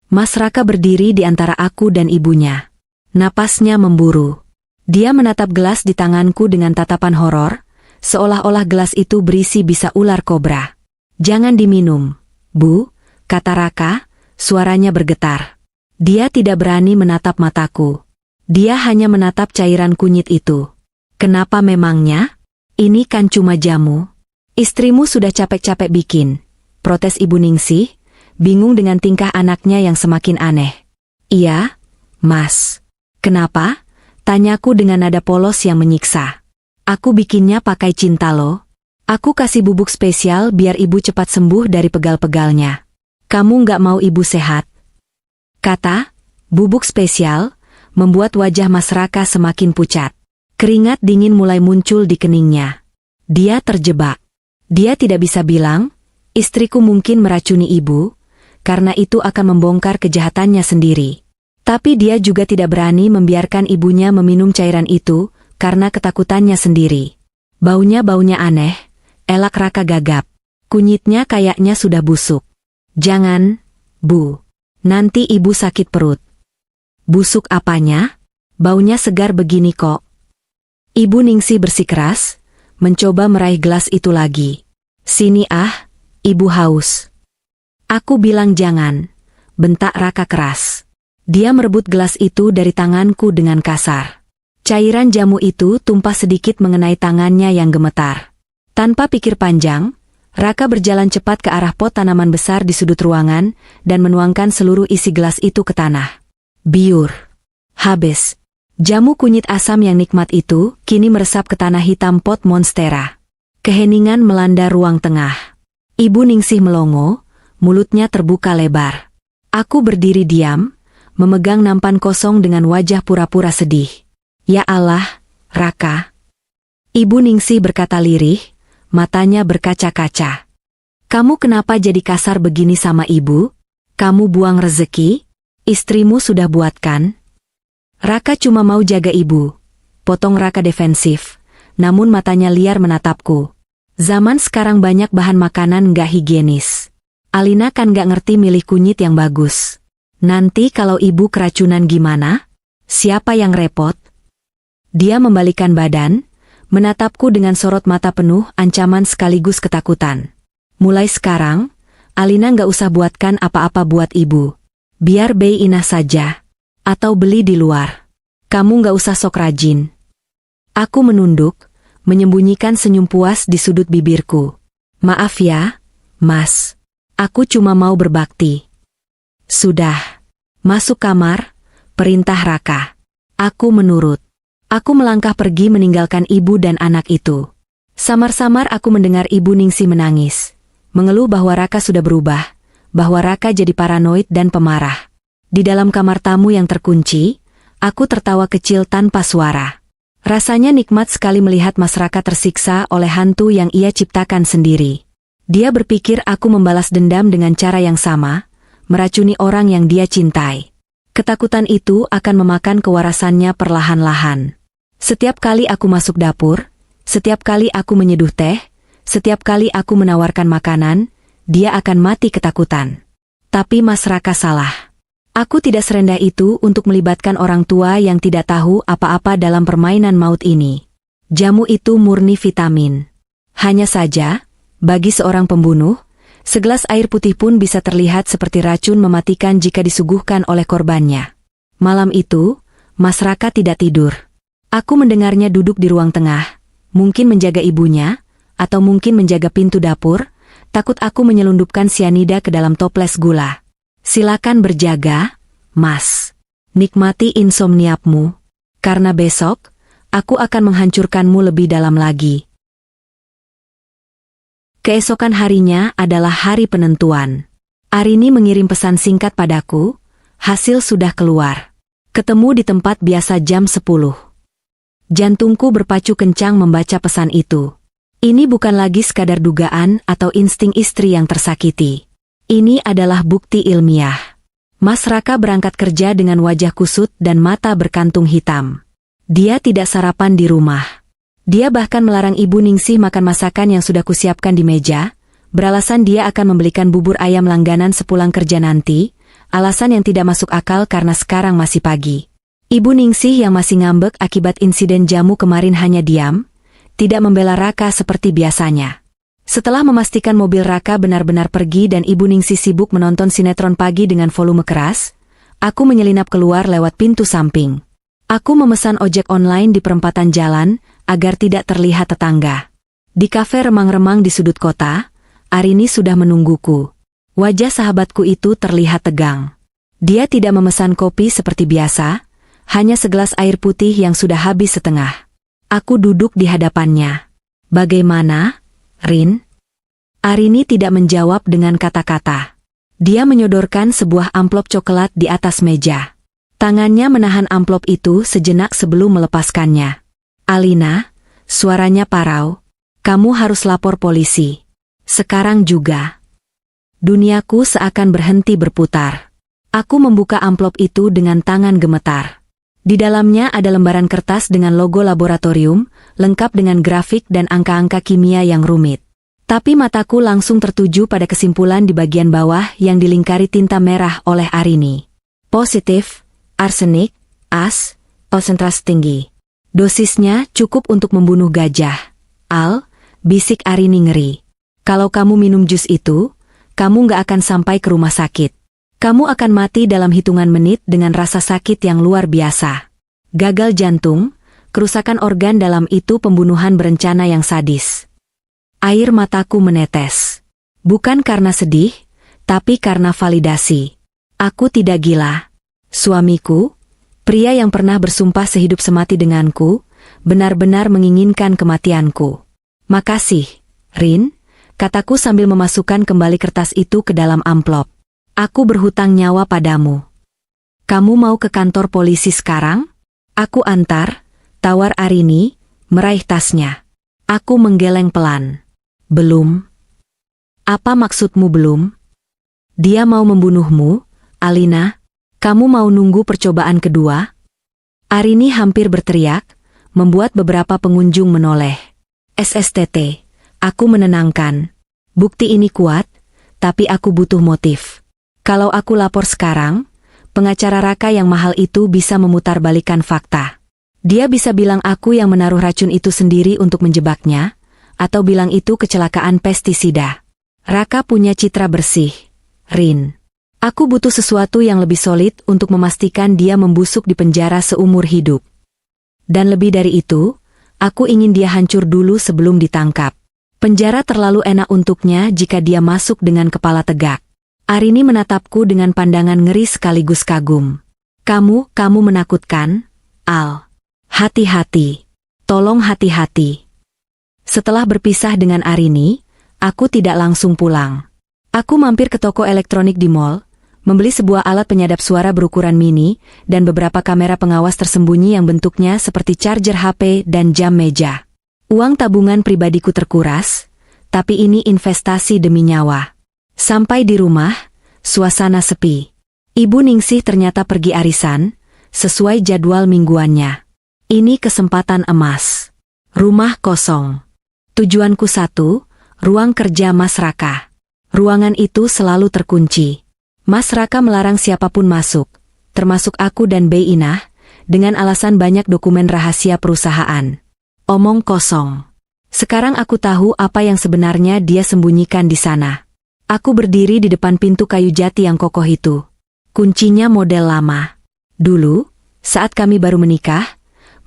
Mas Raka berdiri di antara aku dan ibunya. Napasnya memburu. Dia menatap gelas di tanganku dengan tatapan horor, seolah-olah gelas itu berisi bisa ular kobra. Jangan diminum, Bu, kata Raka, suaranya bergetar. Dia tidak berani menatap mataku. Dia hanya menatap cairan kunyit itu. Kenapa memangnya? Ini kan cuma jamu. Istrimu sudah capek-capek bikin, protes Ibu Ningsih, bingung dengan tingkah anaknya yang semakin aneh. Iya, Mas. Kenapa? Tanyaku dengan nada polos yang menyiksa. Aku bikinnya pakai cinta loh. Aku kasih bubuk spesial biar ibu cepat sembuh dari pegal-pegalnya. Kamu nggak mau ibu sehat? Kata, bubuk spesial, membuat wajah Mas Raka semakin pucat. Keringat dingin mulai muncul di keningnya. Dia terjebak. Dia tidak bisa bilang, istriku mungkin meracuni ibu, karena itu akan membongkar kejahatannya sendiri. Tapi dia juga tidak berani membiarkan ibunya meminum cairan itu, karena ketakutannya sendiri. Baunya aneh, elak Raka gagap. Kunyitnya kayaknya sudah busuk. Jangan, Bu. Nanti ibu sakit perut. Busuk apanya? Baunya segar begini kok. Ibu Ningsih bersikeras, mencoba meraih gelas itu lagi. Sini ah, ibu haus. Aku bilang jangan, bentak Raka keras. Dia merebut gelas itu dari tanganku dengan kasar. Cairan jamu itu tumpah sedikit mengenai tangannya yang gemetar. Tanpa pikir panjang, Raka berjalan cepat ke arah pot tanaman besar di sudut ruangan dan menuangkan seluruh isi gelas itu ke tanah. Biur. Habis. Jamu kunyit asam yang nikmat itu kini meresap ke tanah hitam pot monstera. Keheningan melanda ruang tengah. Ibu Ningsih melongo, mulutnya terbuka lebar. Aku berdiri diam, memegang nampan kosong dengan wajah pura-pura sedih. Ya Allah, Raka. Ibu Ningsih berkata lirih, matanya berkaca-kaca. Kamu kenapa jadi kasar begini sama ibu? Kamu buang rezeki? Istrimu sudah buatkan? Raka cuma mau jaga ibu. Potong Raka defensif, namun matanya liar menatapku. Zaman sekarang banyak bahan makanan nggak higienis. Alina kan nggak ngerti milih kunyit yang bagus. Nanti kalau ibu keracunan gimana? Siapa yang repot? Dia membalikkan badan, menatapku dengan sorot mata penuh ancaman sekaligus ketakutan. Mulai sekarang, Alina nggak usah buatkan apa-apa buat ibu. Biar Bei Inah saja. Atau beli di luar. Kamu nggak usah sok rajin. Aku menunduk, menyembunyikan senyum puas di sudut bibirku. Maaf ya, Mas. Aku cuma mau berbakti. Sudah. Masuk kamar, perintah Raka. Aku menurut. Aku melangkah pergi meninggalkan ibu dan anak itu. Samar-samar aku mendengar Ibu Ningsih menangis. Mengeluh bahwa Raka sudah berubah, bahwa Raka jadi paranoid dan pemarah. Di dalam kamar tamu yang terkunci, aku tertawa kecil tanpa suara. Rasanya nikmat sekali melihat Mas Raka tersiksa oleh hantu yang ia ciptakan sendiri. Dia berpikir aku membalas dendam dengan cara yang sama, meracuni orang yang dia cintai. Ketakutan itu akan memakan kewarasannya perlahan-lahan. Setiap kali aku masuk dapur, setiap kali aku menyeduh teh, setiap kali aku menawarkan makanan, dia akan mati ketakutan. Tapi Mas Raka salah. Aku tidak serendah itu untuk melibatkan orang tua yang tidak tahu apa-apa dalam permainan maut ini. Jamu itu murni vitamin. Hanya saja, bagi seorang pembunuh, segelas air putih pun bisa terlihat seperti racun mematikan jika disuguhkan oleh korbannya. Malam itu, Mas Raka tidak tidur. Aku mendengarnya duduk di ruang tengah, mungkin menjaga ibunya, atau mungkin menjaga pintu dapur, takut aku menyelundupkan sianida ke dalam toples gula. Silakan berjaga, Mas. Nikmati insomniamu, karena besok, aku akan menghancurkanmu lebih dalam lagi. Keesokan harinya adalah hari penentuan. Arini mengirim pesan singkat padaku, hasil sudah keluar. Ketemu di tempat biasa jam 10. Jantungku berpacu kencang membaca pesan itu. Ini bukan lagi sekadar dugaan atau insting istri yang tersakiti. Ini adalah bukti ilmiah. Mas Raka berangkat kerja dengan wajah kusut dan mata berkantung hitam. Dia tidak sarapan di rumah. Dia bahkan melarang Ibu Ningsih makan masakan yang sudah kusiapkan di meja, beralasan dia akan membelikan bubur ayam langganan sepulang kerja nanti, alasan yang tidak masuk akal karena sekarang masih pagi. Ibu Ningsih yang masih ngambek akibat insiden jamu kemarin hanya diam, tidak membela Raka seperti biasanya. Setelah memastikan mobil Raka benar-benar pergi dan Ibu Ningsih sibuk menonton sinetron pagi dengan volume keras, aku menyelinap keluar lewat pintu samping. Aku memesan ojek online di perempatan jalan, agar tidak terlihat tetangga. Di kafe remang-remang di sudut kota, Arini sudah menungguku. Wajah sahabatku itu terlihat tegang. Dia tidak memesan kopi seperti biasa, hanya segelas air putih yang sudah habis setengah. Aku duduk di hadapannya. Bagaimana, Rin? Arini tidak menjawab dengan kata-kata. Dia menyodorkan sebuah amplop coklat di atas meja. Tangannya menahan amplop itu sejenak sebelum melepaskannya. Alina, suaranya parau. Kamu harus lapor polisi. Sekarang juga. Duniaku seakan berhenti berputar. Aku membuka amplop itu dengan tangan gemetar. Di dalamnya ada lembaran kertas dengan logo laboratorium, lengkap dengan grafik dan angka-angka kimia yang rumit. Tapi mataku langsung tertuju pada kesimpulan di bagian bawah yang dilingkari tinta merah oleh Arini. Positif, arsenik, as, konsentrasi tinggi. Dosisnya cukup untuk membunuh gajah. Al, bisik Arini ngeri. Kalau kamu minum jus itu, kamu nggak akan sampai ke rumah sakit. Kamu akan mati dalam hitungan menit dengan rasa sakit yang luar biasa. Gagal jantung, Kerusakan organ dalam itu pembunuhan berencana yang sadis. Air mataku menetes. Bukan karena sedih, tapi karena validasi. Aku tidak gila. Suamiku, pria yang pernah bersumpah sehidup semati denganku, benar-benar menginginkan kematianku. Makasih, Rin, kataku sambil memasukkan kembali kertas itu ke dalam amplop. Aku berhutang nyawa padamu. Kamu mau ke kantor polisi sekarang? Aku antar, tawar Arini, meraih tasnya. Aku menggeleng pelan. Belum. Apa maksudmu belum? Dia mau membunuhmu, Alina? Kamu mau nunggu percobaan kedua? Arini hampir berteriak, membuat beberapa pengunjung menoleh. SSTT, aku menenangkan. Bukti ini kuat, tapi aku butuh motif. Kalau aku lapor sekarang, pengacara Raka yang mahal itu bisa memutarbalikkan fakta. Dia bisa bilang aku yang menaruh racun itu sendiri untuk menjebaknya, atau bilang itu kecelakaan pestisida. Raka punya citra bersih, Rin. Aku butuh sesuatu yang lebih solid untuk memastikan dia membusuk di penjara seumur hidup. Dan lebih dari itu, aku ingin dia hancur dulu sebelum ditangkap. Penjara terlalu enak untuknya jika dia masuk dengan kepala tegak. Arini menatapku dengan pandangan ngeri sekaligus kagum. Kamu menakutkan, Al. Hati-hati. Tolong hati-hati. Setelah berpisah dengan Arini, aku tidak langsung pulang. Aku mampir ke toko elektronik di mall, membeli sebuah alat penyadap suara berukuran mini, dan beberapa kamera pengawas tersembunyi yang bentuknya seperti charger HP dan jam meja. Uang tabungan pribadiku terkuras, tapi ini investasi demi nyawa. Sampai di rumah, suasana sepi. Ibu Ningsih ternyata pergi arisan, sesuai jadwal mingguannya. Ini kesempatan emas. Rumah kosong. Tujuanku satu, ruang kerja Mas Raka. Ruangan itu selalu terkunci. Mas Raka melarang siapapun masuk, termasuk aku dan Bei Inah, dengan alasan banyak dokumen rahasia perusahaan. Omong kosong. Sekarang aku tahu apa yang sebenarnya dia sembunyikan di sana. Aku berdiri di depan pintu kayu jati yang kokoh itu. Kuncinya model lama. Dulu, saat kami baru menikah,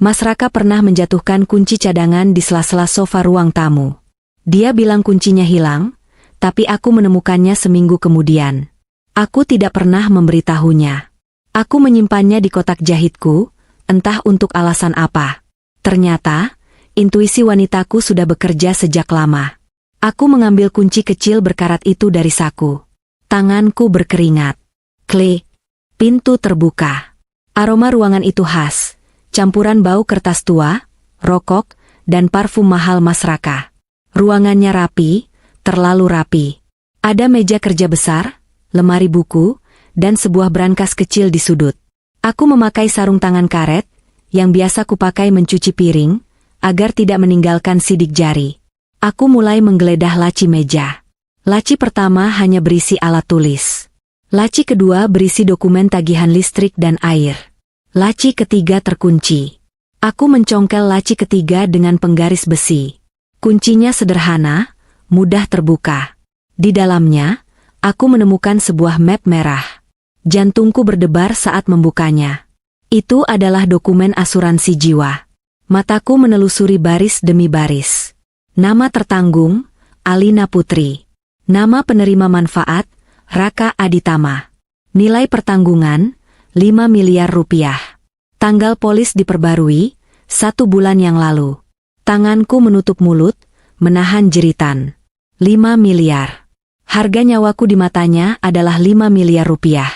Mas Raka pernah menjatuhkan kunci cadangan di sela-sela sofa ruang tamu. Dia bilang kuncinya hilang, tapi aku menemukannya seminggu kemudian. Aku tidak pernah memberitahunya. Aku menyimpannya di kotak jahitku, entah untuk alasan apa. Ternyata, intuisi wanitaku sudah bekerja sejak lama. Aku mengambil kunci kecil berkarat itu dari saku. Tanganku berkeringat. Klik. Pintu terbuka. Aroma ruangan itu khas. Campuran bau kertas tua, rokok, dan parfum mahal Mas Raka. Ruangannya rapi, terlalu rapi. Ada meja kerja besar, lemari buku, dan sebuah brankas kecil di sudut. Aku memakai sarung tangan karet, yang biasa kupakai mencuci piring, agar tidak meninggalkan sidik jari. Aku mulai menggeledah laci meja. Laci pertama hanya berisi alat tulis. Laci kedua berisi dokumen tagihan listrik dan air. Laci ketiga terkunci. Aku mencongkel laci ketiga dengan penggaris besi. Kuncinya sederhana, mudah terbuka. Di dalamnya, aku menemukan sebuah map merah. Jantungku berdebar saat membukanya. Itu adalah dokumen asuransi jiwa. Mataku menelusuri baris demi baris. Nama tertanggung, Alina Putri. Nama penerima manfaat, Raka Aditama. Nilai pertanggungan, 5 miliar rupiah. Tanggal polis diperbarui, 1 bulan yang lalu. Tanganku menutup mulut, menahan jeritan. 5 miliar. Harga nyawaku di matanya adalah 5 miliar rupiah.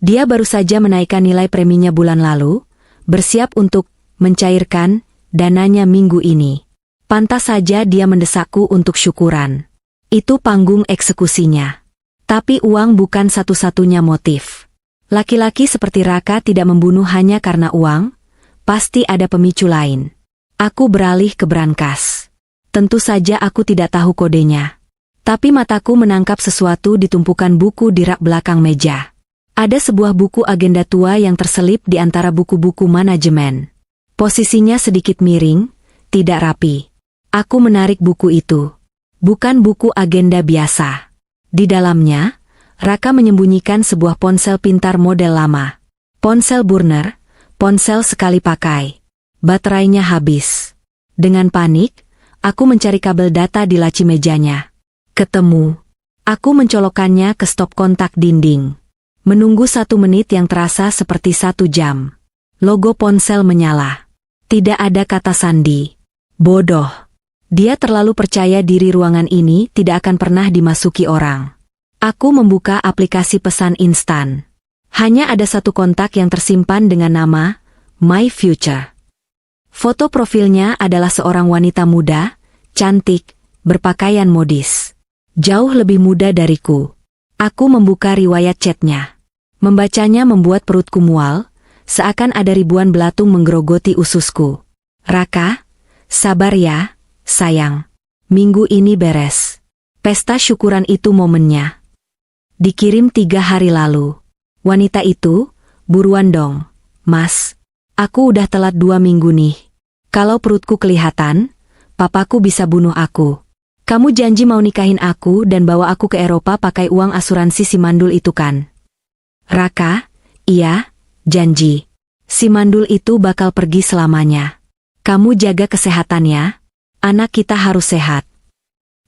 Dia baru saja menaikkan nilai preminya bulan lalu, bersiap untuk mencairkan dananya minggu ini. Pantas saja dia mendesakku untuk syukuran. Itu panggung eksekusinya. Tapi uang bukan satu-satunya motif. Laki-laki seperti Raka tidak membunuh hanya karena uang, pasti ada pemicu lain. Aku beralih ke brankas. Tentu saja aku tidak tahu kodenya. Tapi mataku menangkap sesuatu di tumpukan buku di rak belakang meja. Ada sebuah buku agenda tua yang terselip di antara buku-buku manajemen. Posisinya sedikit miring, tidak rapi. Aku menarik buku itu. Bukan buku agenda biasa. Di dalamnya, Raka menyembunyikan sebuah ponsel pintar model lama. Ponsel burner, ponsel sekali pakai. Baterainya habis. Dengan panik, aku mencari kabel data di laci mejanya. Ketemu. Aku mencolokkannya ke stop kontak dinding. Menunggu 1 menit yang terasa seperti 1 jam. Logo ponsel menyala. Tidak ada kata sandi. Bodoh. Dia terlalu percaya diri ruangan ini tidak akan pernah dimasuki orang. Aku membuka aplikasi pesan instan. Hanya ada 1 kontak yang tersimpan dengan nama My Future. Foto profilnya adalah seorang wanita muda, cantik, berpakaian modis. Jauh lebih muda dariku. Aku membuka riwayat chatnya. Membacanya membuat perutku mual, seakan ada ribuan belatung menggerogoti ususku. Raka, sabar ya, sayang. Minggu ini beres. Pesta syukuran itu momennya. Dikirim 3 hari lalu. Wanita itu, buruan dong, Mas. Aku udah telat 2 minggu nih. Kalau perutku kelihatan, papaku bisa bunuh aku. Kamu janji mau nikahin aku dan bawa aku ke Eropa pakai uang asuransi si mandul itu kan? Raka, iya, janji. Si mandul itu bakal pergi selamanya. Kamu jaga kesehatan ya. Anak kita harus sehat.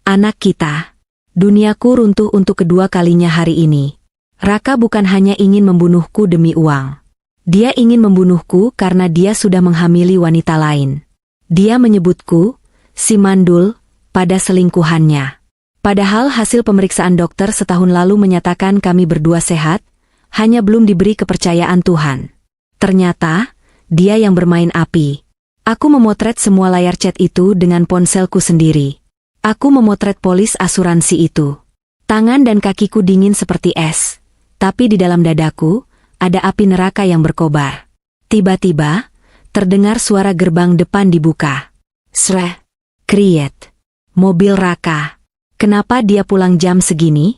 Anak kita. Duniaku runtuh untuk kedua kalinya hari ini. Raka bukan hanya ingin membunuhku demi uang. Dia ingin membunuhku karena dia sudah menghamili wanita lain. Dia menyebutku, si mandul, pada selingkuhannya. Padahal hasil pemeriksaan dokter setahun lalu menyatakan kami berdua sehat, hanya belum diberi kepercayaan Tuhan. Ternyata, dia yang bermain api. Aku memotret semua layar chat itu dengan ponselku sendiri. Aku memotret polis asuransi itu. Tangan dan kakiku dingin seperti es, tapi di dalam dadaku, ada api neraka yang berkobar. Tiba-tiba, terdengar suara gerbang depan dibuka. Sreh, kriet. Mobil Raka. Kenapa dia pulang jam segini?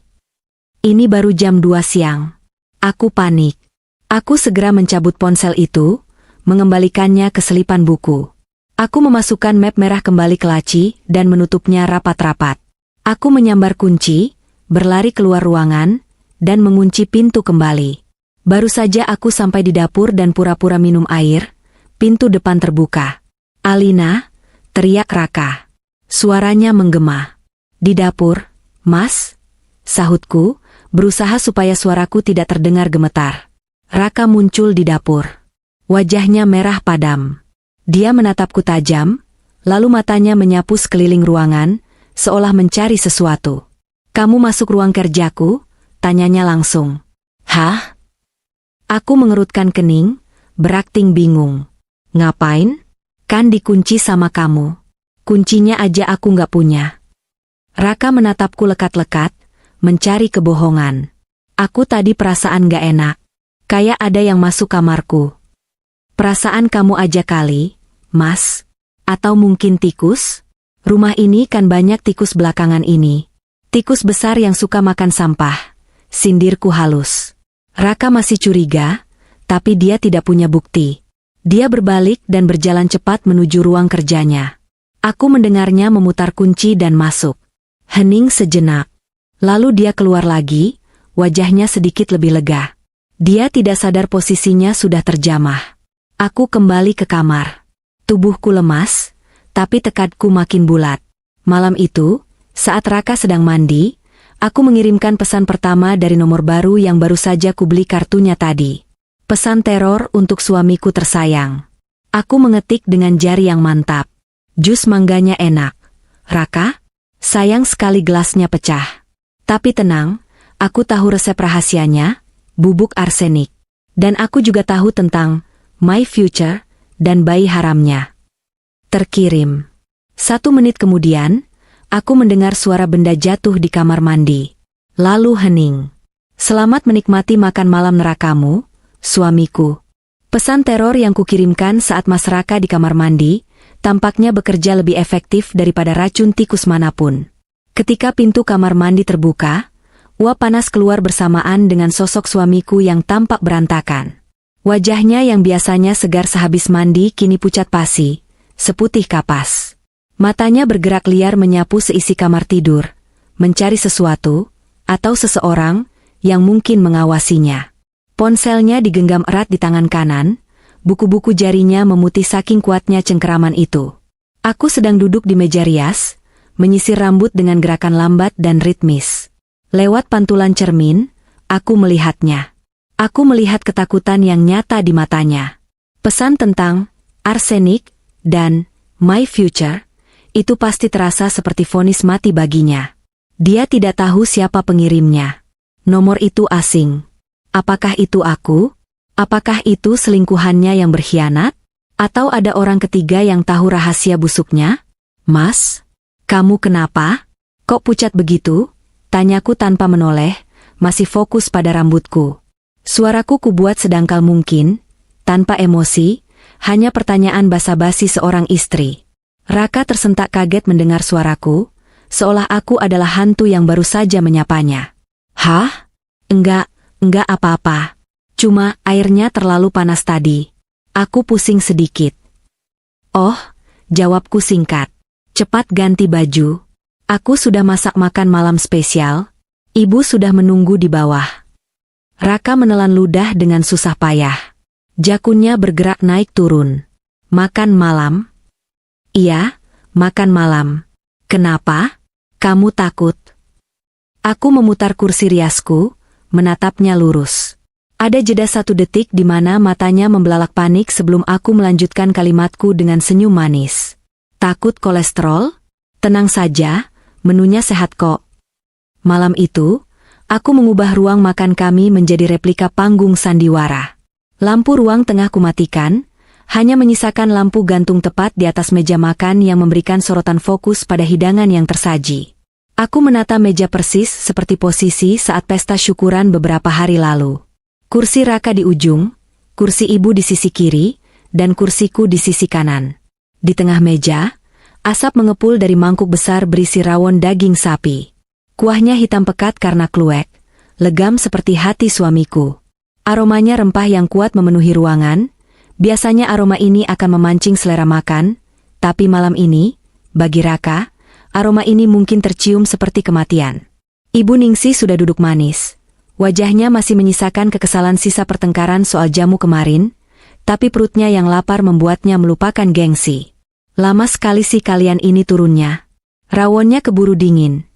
Ini baru jam 2 siang. Aku panik. Aku segera mencabut ponsel itu, mengembalikannya ke selipan buku. Aku memasukkan map merah kembali ke laci dan menutupnya rapat-rapat. Aku menyambar kunci, berlari keluar ruangan, dan mengunci pintu kembali. Baru saja aku sampai di dapur dan pura-pura minum air, pintu depan terbuka. Alina, teriak Raka. Suaranya menggema. Di dapur, Mas? Sahutku, berusaha supaya suaraku tidak terdengar gemetar. Raka muncul di dapur. Wajahnya merah padam. Dia menatapku tajam, lalu matanya menyapu sekeliling ruangan, seolah mencari sesuatu. Kamu masuk ruang kerjaku? Tanyanya langsung. Hah? Aku mengerutkan kening, berakting bingung. Ngapain? Kan dikunci sama kamu. Kuncinya aja aku nggak punya. Raka menatapku lekat-lekat, mencari kebohongan. Aku tadi perasaan nggak enak. Kayak ada yang masuk kamarku. Perasaan kamu aja kali, Mas. Atau mungkin tikus? Rumah ini kan banyak tikus belakangan ini. Tikus besar yang suka makan sampah. Sindirku halus. Raka masih curiga, tapi dia tidak punya bukti. Dia berbalik dan berjalan cepat menuju ruang kerjanya. Aku mendengarnya memutar kunci dan masuk. Hening sejenak. Lalu dia keluar lagi, wajahnya sedikit lebih lega. Dia tidak sadar posisinya sudah terjamah. Aku kembali ke kamar. Tubuhku lemas, tapi tekadku makin bulat. Malam itu, saat Raka sedang mandi, aku mengirimkan pesan pertama dari nomor baru yang baru saja kubeli kartunya tadi. Pesan teror untuk suamiku tersayang. Aku mengetik dengan jari yang mantap. Jus mangganya enak. Raka? Sayang sekali gelasnya pecah. Tapi tenang, aku tahu resep rahasianya, bubuk arsenik. Dan aku juga tahu tentang My Future dan bayi haramnya. Terkirim. 1 menit kemudian, aku mendengar suara benda jatuh di kamar mandi. Lalu hening. Selamat menikmati makan malam nerakamu, suamiku. Pesan teror yang kukirimkan saat Mas Raka di kamar mandi, tampaknya bekerja lebih efektif daripada racun tikus manapun. Ketika pintu kamar mandi terbuka, uap panas keluar bersamaan dengan sosok suamiku yang tampak berantakan. Wajahnya yang biasanya segar sehabis mandi kini pucat pasi, seputih kapas. Matanya bergerak liar menyapu seisi kamar tidur, mencari sesuatu, atau seseorang, yang mungkin mengawasinya. Ponselnya digenggam erat di tangan kanan, Buku-buku jarinya memutih saking kuatnya cengkeraman itu. Aku sedang duduk di meja rias, menyisir rambut dengan gerakan lambat dan ritmis. Lewat pantulan cermin, aku melihatnya. Aku melihat ketakutan yang nyata di matanya. Pesan tentang arsenik dan my future, itu pasti terasa seperti vonis mati baginya. Dia tidak tahu siapa pengirimnya. Nomor itu asing. Apakah itu aku? Apakah itu selingkuhannya yang berkhianat? Atau ada orang ketiga yang tahu rahasia busuknya? Mas, kamu kenapa? Kok pucat begitu? Tanyaku tanpa menoleh, masih fokus pada rambutku. Suaraku kubuat sedangkal mungkin, tanpa emosi, hanya pertanyaan basa-basi seorang istri. Raka tersentak kaget mendengar suaraku, seolah aku adalah hantu yang baru saja menyapanya. Hah? Enggak apa-apa. Cuma airnya terlalu panas tadi. Aku pusing sedikit. Oh, jawabku singkat. Cepat ganti baju. Aku sudah masak makan malam spesial. Ibu sudah menunggu di bawah. Raka menelan ludah dengan susah payah. Jakunnya bergerak naik turun. Makan malam? Iya, makan malam. Kenapa? Kamu takut? Aku memutar kursi riasku, menatapnya lurus. Ada jeda 1 detik di mana matanya membelalak panik sebelum aku melanjutkan kalimatku dengan senyum manis. Takut kolesterol? Tenang saja, menunya sehat kok. Malam itu, aku mengubah ruang makan kami menjadi replika panggung sandiwara. Lampu ruang tengah kumatikan, hanya menyisakan lampu gantung tepat di atas meja makan yang memberikan sorotan fokus pada hidangan yang tersaji. Aku menata meja persis seperti posisi saat pesta syukuran beberapa hari lalu. Kursi Raka di ujung, kursi ibu di sisi kiri, dan kursiku di sisi kanan. Di tengah meja, asap mengepul dari mangkuk besar berisi rawon daging sapi. Kuahnya hitam pekat karena kluwek, legam seperti hati suamiku. Aromanya rempah yang kuat memenuhi ruangan. Biasanya aroma ini akan memancing selera makan, tapi malam ini, bagi Raka, aroma ini mungkin tercium seperti kematian. Ibu Ningsih sudah duduk manis. Wajahnya masih menyisakan kekesalan sisa pertengkaran soal jamu kemarin, tapi perutnya yang lapar membuatnya melupakan gengsi. Lama sekali sih kalian ini turunnya. Rawonnya keburu dingin.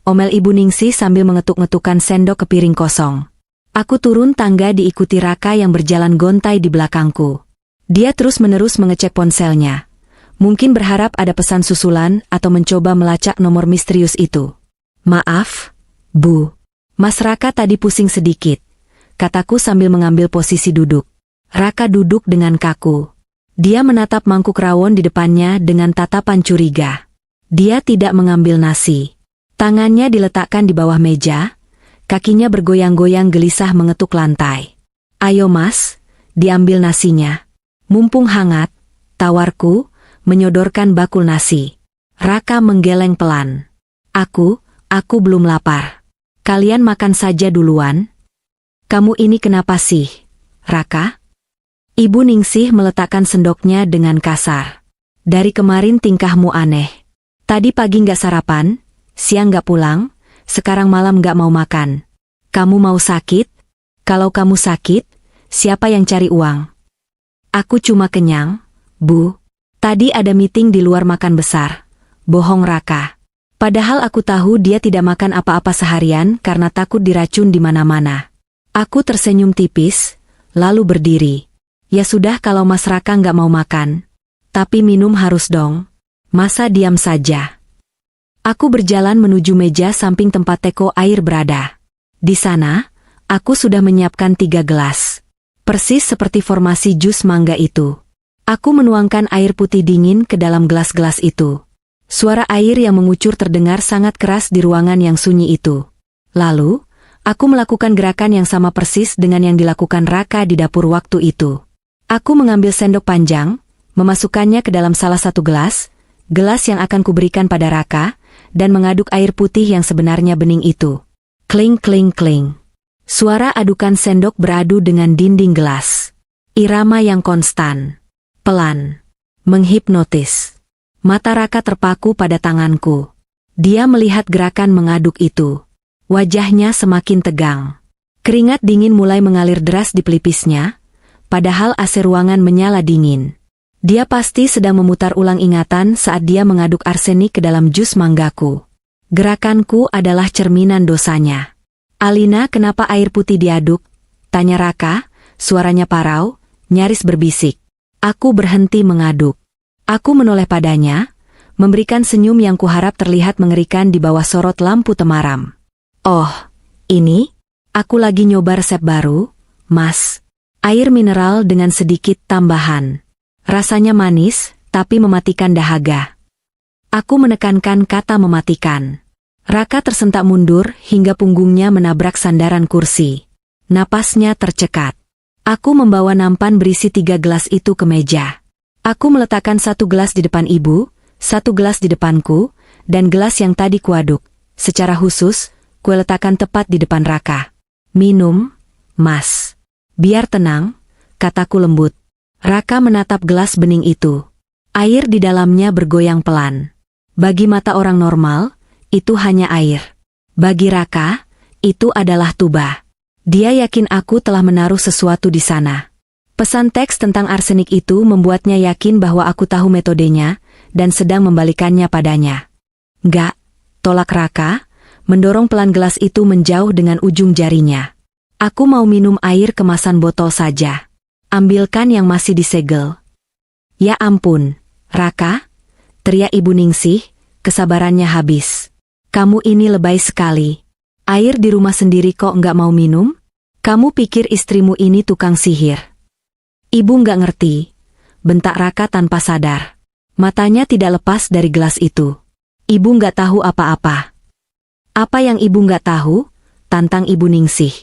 Omel Ibu Ningsih sambil mengetuk-ngetukkan sendok ke piring kosong. Aku turun tangga diikuti Raka yang berjalan gontai di belakangku. Dia terus-menerus mengecek ponselnya. Mungkin berharap ada pesan susulan atau mencoba melacak nomor misterius itu. Maaf, Bu. Mas Raka tadi pusing sedikit, kataku sambil mengambil posisi duduk. Raka duduk dengan kaku. Dia menatap mangkuk rawon di depannya dengan tatapan curiga. Dia tidak mengambil nasi. Tangannya diletakkan di bawah meja, kakinya bergoyang-goyang gelisah mengetuk lantai. Ayo mas, diambil nasinya. Mumpung hangat, tawarku, menyodorkan bakul nasi. Raka menggeleng pelan. Aku belum lapar. Kalian makan saja duluan. Kamu ini kenapa sih, Raka? Ibu Ningsih meletakkan sendoknya dengan kasar. Dari kemarin tingkahmu aneh. Tadi pagi nggak sarapan, siang nggak pulang, sekarang malam nggak mau makan. Kamu mau sakit? Kalau kamu sakit, siapa yang cari uang? Aku cuma kenyang, Bu. Tadi ada meeting di luar makan besar. Bohong Raka. Padahal aku tahu dia tidak makan apa-apa seharian karena takut diracun di mana-mana. Aku tersenyum tipis, lalu berdiri. Ya sudah kalau Mas Raka nggak mau makan. Tapi minum harus dong. Masa diam saja? Aku berjalan menuju meja samping tempat teko air berada. Di sana, aku sudah menyiapkan 3 gelas. Persis seperti formasi jus mangga itu. Aku menuangkan air putih dingin ke dalam gelas-gelas itu. Suara air yang mengucur terdengar sangat keras di ruangan yang sunyi itu. Lalu, aku melakukan gerakan yang sama persis dengan yang dilakukan Raka di dapur waktu itu. Aku mengambil sendok panjang, memasukkannya ke dalam salah satu gelas yang akan kuberikan pada Raka, dan mengaduk air putih yang sebenarnya bening itu. Kling kling kling. Suara adukan sendok beradu dengan dinding gelas. Irama yang konstan. Pelan. Menghipnotis. Mata Raka terpaku pada tanganku. Dia melihat gerakan mengaduk itu. Wajahnya semakin tegang. Keringat dingin mulai mengalir deras di pelipisnya, padahal AC ruangan menyala dingin. Dia pasti sedang memutar ulang ingatan saat dia mengaduk arsenik ke dalam jus manggaku. Gerakanku adalah cerminan dosanya. "Alina, kenapa air putih diaduk?" tanya Raka, suaranya parau, nyaris berbisik. Aku berhenti mengaduk. Aku menoleh padanya, memberikan senyum yang kuharap terlihat mengerikan di bawah sorot lampu temaram. "Oh, ini? Aku lagi nyoba resep baru, Mas. Air mineral dengan sedikit tambahan. Rasanya manis, tapi mematikan dahaga." Aku menekankan kata mematikan. Raka tersentak mundur hingga punggungnya menabrak sandaran kursi. Napasnya tercekat. Aku membawa nampan berisi 3 gelas itu ke meja. Aku meletakkan 1 gelas di depan ibu, 1 gelas di depanku, dan gelas yang tadi kuaduk. Secara khusus, kue letakkan tepat di depan Raka. "Minum, Mas. Biar tenang," kataku lembut. Raka menatap gelas bening itu. Air di dalamnya bergoyang pelan. Bagi mata orang normal, itu hanya air. Bagi Raka, itu adalah tuba. Dia yakin aku telah menaruh sesuatu di sana. Pesan teks tentang arsenik itu membuatnya yakin bahwa aku tahu metodenya, dan sedang membalikannya padanya. "Enggak," tolak Raka, mendorong pelan gelas itu menjauh dengan ujung jarinya. "Aku mau minum air kemasan botol saja. Ambilkan yang masih disegel." "Ya ampun, Raka," teriak Ibu Ningsih, kesabarannya habis. "Kamu ini lebay sekali. Air di rumah sendiri kok nggak mau minum? Kamu pikir istrimu ini tukang sihir?" "Ibu nggak ngerti," bentak Raka tanpa sadar. Matanya tidak lepas dari gelas itu. "Ibu nggak tahu apa-apa." "Apa yang ibu nggak tahu?" tantang Ibu Ningsih.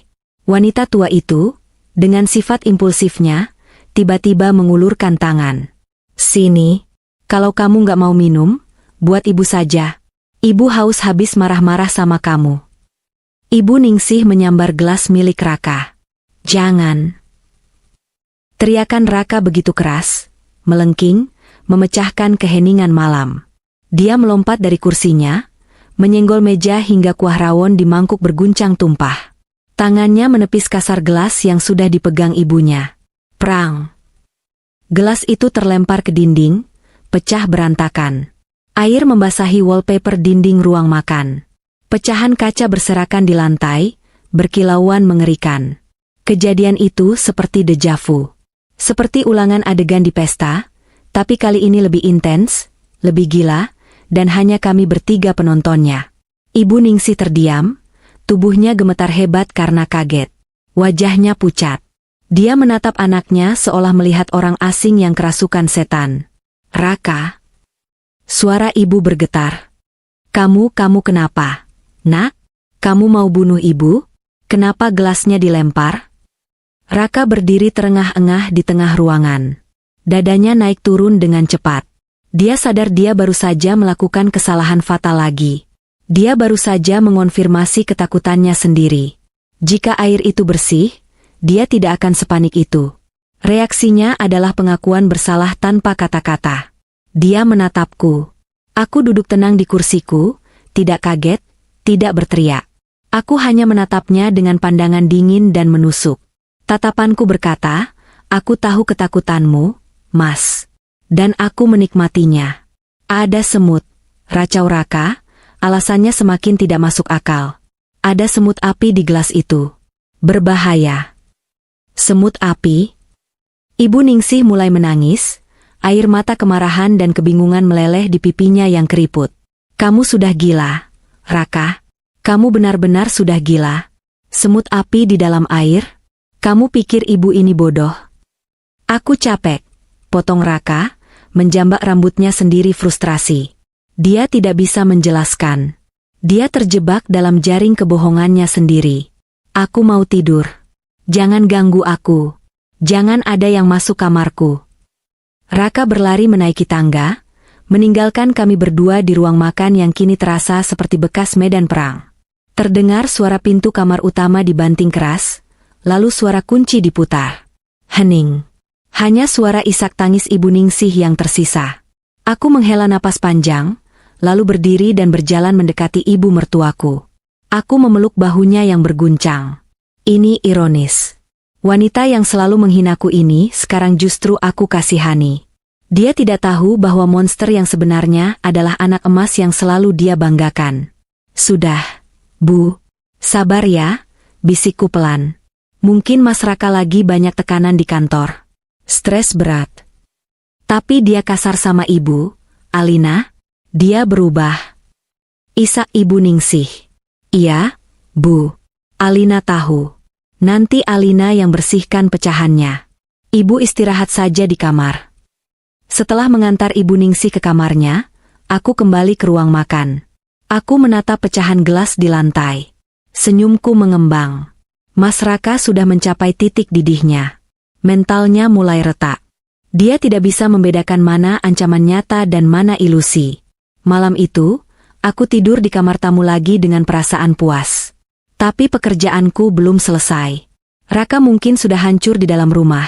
Wanita tua itu, dengan sifat impulsifnya, tiba-tiba mengulurkan tangan. "Sini. Kalau kamu nggak mau minum, buat ibu saja. Ibu haus habis marah-marah sama kamu." Ibu Ningsih menyambar gelas milik Raka. "Jangan." Teriakan Raka begitu keras, melengking, memecahkan keheningan malam. Dia melompat dari kursinya, menyenggol meja hingga kuah rawon di mangkuk berguncang tumpah. Tangannya menepis kasar gelas yang sudah dipegang ibunya. Prang! Gelas itu terlempar ke dinding, pecah berantakan. Air membasahi wallpaper dinding ruang makan. Pecahan kaca berserakan di lantai, berkilauan mengerikan. Kejadian itu seperti deja vu. Seperti ulangan adegan di pesta, tapi kali ini lebih intens, lebih gila, dan hanya kami bertiga penontonnya. Ibu Ningsih terdiam, tubuhnya gemetar hebat karena kaget. Wajahnya pucat. Dia menatap anaknya seolah melihat orang asing yang kerasukan setan. "Raka." Suara ibu bergetar. Kamu kenapa? Nak? Kamu mau bunuh ibu? Kenapa gelasnya dilempar?" Raka berdiri terengah-engah di tengah ruangan. Dadanya naik turun dengan cepat. Dia sadar dia baru saja melakukan kesalahan fatal lagi. Dia baru saja mengonfirmasi ketakutannya sendiri. Jika air itu bersih, dia tidak akan sepanik itu. Reaksinya adalah pengakuan bersalah tanpa kata-kata. Dia menatapku. Aku duduk tenang di kursiku, tidak kaget, tidak berteriak. Aku hanya menatapnya dengan pandangan dingin dan menusuk. Tatapanku berkata, "Aku tahu ketakutanmu, Mas. Dan aku menikmatinya." "Ada semut," racau Raka. Alasannya semakin tidak masuk akal. "Ada semut api di gelas itu. Berbahaya." "Semut api?" Ibu Ningsih mulai menangis, air mata kemarahan dan kebingungan meleleh di pipinya yang keriput. "Kamu sudah gila, Raka. Kamu benar-benar sudah gila. Semut api di dalam air? Kamu pikir ibu ini bodoh?" "Aku capek," potong Raka, menjambak rambutnya sendiri frustrasi. Dia tidak bisa menjelaskan. Dia terjebak dalam jaring kebohongannya sendiri. "Aku mau tidur. Jangan ganggu aku. Jangan ada yang masuk kamarku." Raka berlari menaiki tangga, meninggalkan kami berdua di ruang makan yang kini terasa seperti bekas medan perang. Terdengar suara pintu kamar utama dibanting keras, lalu suara kunci diputar. Hening. Hanya suara isak tangis Ibu Ningsih yang tersisa. Aku menghela napas panjang, lalu berdiri dan berjalan mendekati ibu mertuaku. Aku memeluk bahunya yang berguncang. Ini ironis. Wanita yang selalu menghinaku ini sekarang justru aku kasihani. Dia tidak tahu bahwa monster yang sebenarnya adalah anak emas yang selalu dia banggakan. Sudah, Bu. Sabar ya, bisikku pelan. Mungkin Mas Raka lagi banyak tekanan di kantor. Stres berat. Tapi dia kasar sama Ibu, Alina. Dia berubah. Isak Ibu Ningsih. Iya, Bu. Alina tahu. Nanti Alina yang bersihkan pecahannya. Ibu istirahat saja di kamar. Setelah mengantar Ibu Ningsih ke kamarnya, aku kembali ke ruang makan. Aku menatap pecahan gelas di lantai. Senyumku mengembang. Mas Raka sudah mencapai titik didihnya. Mentalnya mulai retak. Dia tidak bisa membedakan mana ancaman nyata dan mana ilusi. Malam itu, aku tidur di kamar tamu lagi dengan perasaan puas. Tapi pekerjaanku belum selesai. Raka mungkin sudah hancur di dalam rumah.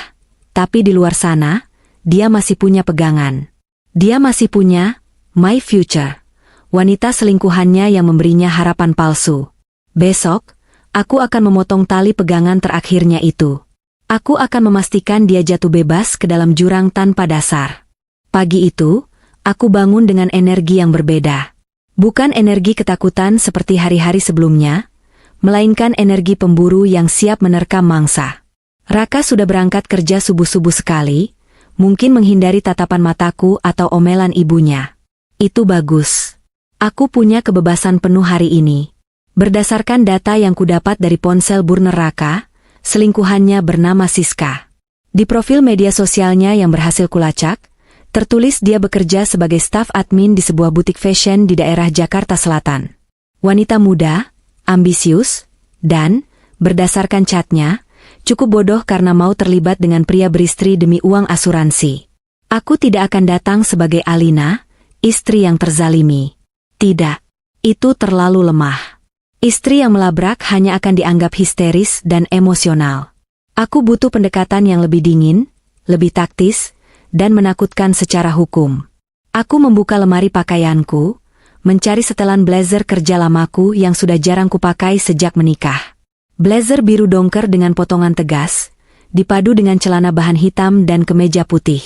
Tapi di luar sana, dia masih punya pegangan. Dia masih punya my future. Wanita selingkuhannya yang memberinya harapan palsu. Besok, aku akan memotong tali pegangan terakhirnya itu. Aku akan memastikan dia jatuh bebas ke dalam jurang tanpa dasar. Pagi itu, aku bangun dengan energi yang berbeda. Bukan energi ketakutan seperti hari-hari sebelumnya, melainkan energi pemburu yang siap menerkam mangsa. Raka sudah berangkat kerja subuh-subuh sekali, mungkin menghindari tatapan mataku atau omelan ibunya. Itu bagus. Aku punya kebebasan penuh hari ini. Berdasarkan data yang kudapat dari ponsel burner Raka, selingkuhannya bernama Siska. Di profil media sosialnya yang berhasil kulacak, tertulis dia bekerja sebagai staf admin di sebuah butik fashion di daerah Jakarta Selatan. Wanita muda, ambisius, dan, berdasarkan catnya, cukup bodoh karena mau terlibat dengan pria beristri demi uang asuransi. Aku tidak akan datang sebagai Alina, istri yang terzalimi. Tidak, itu terlalu lemah. Istri yang melabrak hanya akan dianggap histeris dan emosional. Aku butuh pendekatan yang lebih dingin, lebih taktis, dan menakutkan secara hukum. Aku membuka lemari pakaianku, mencari setelan blazer kerja lamaku yang sudah jarang kupakai sejak menikah. Blazer biru dongker dengan potongan tegas, dipadu dengan celana bahan hitam dan kemeja putih.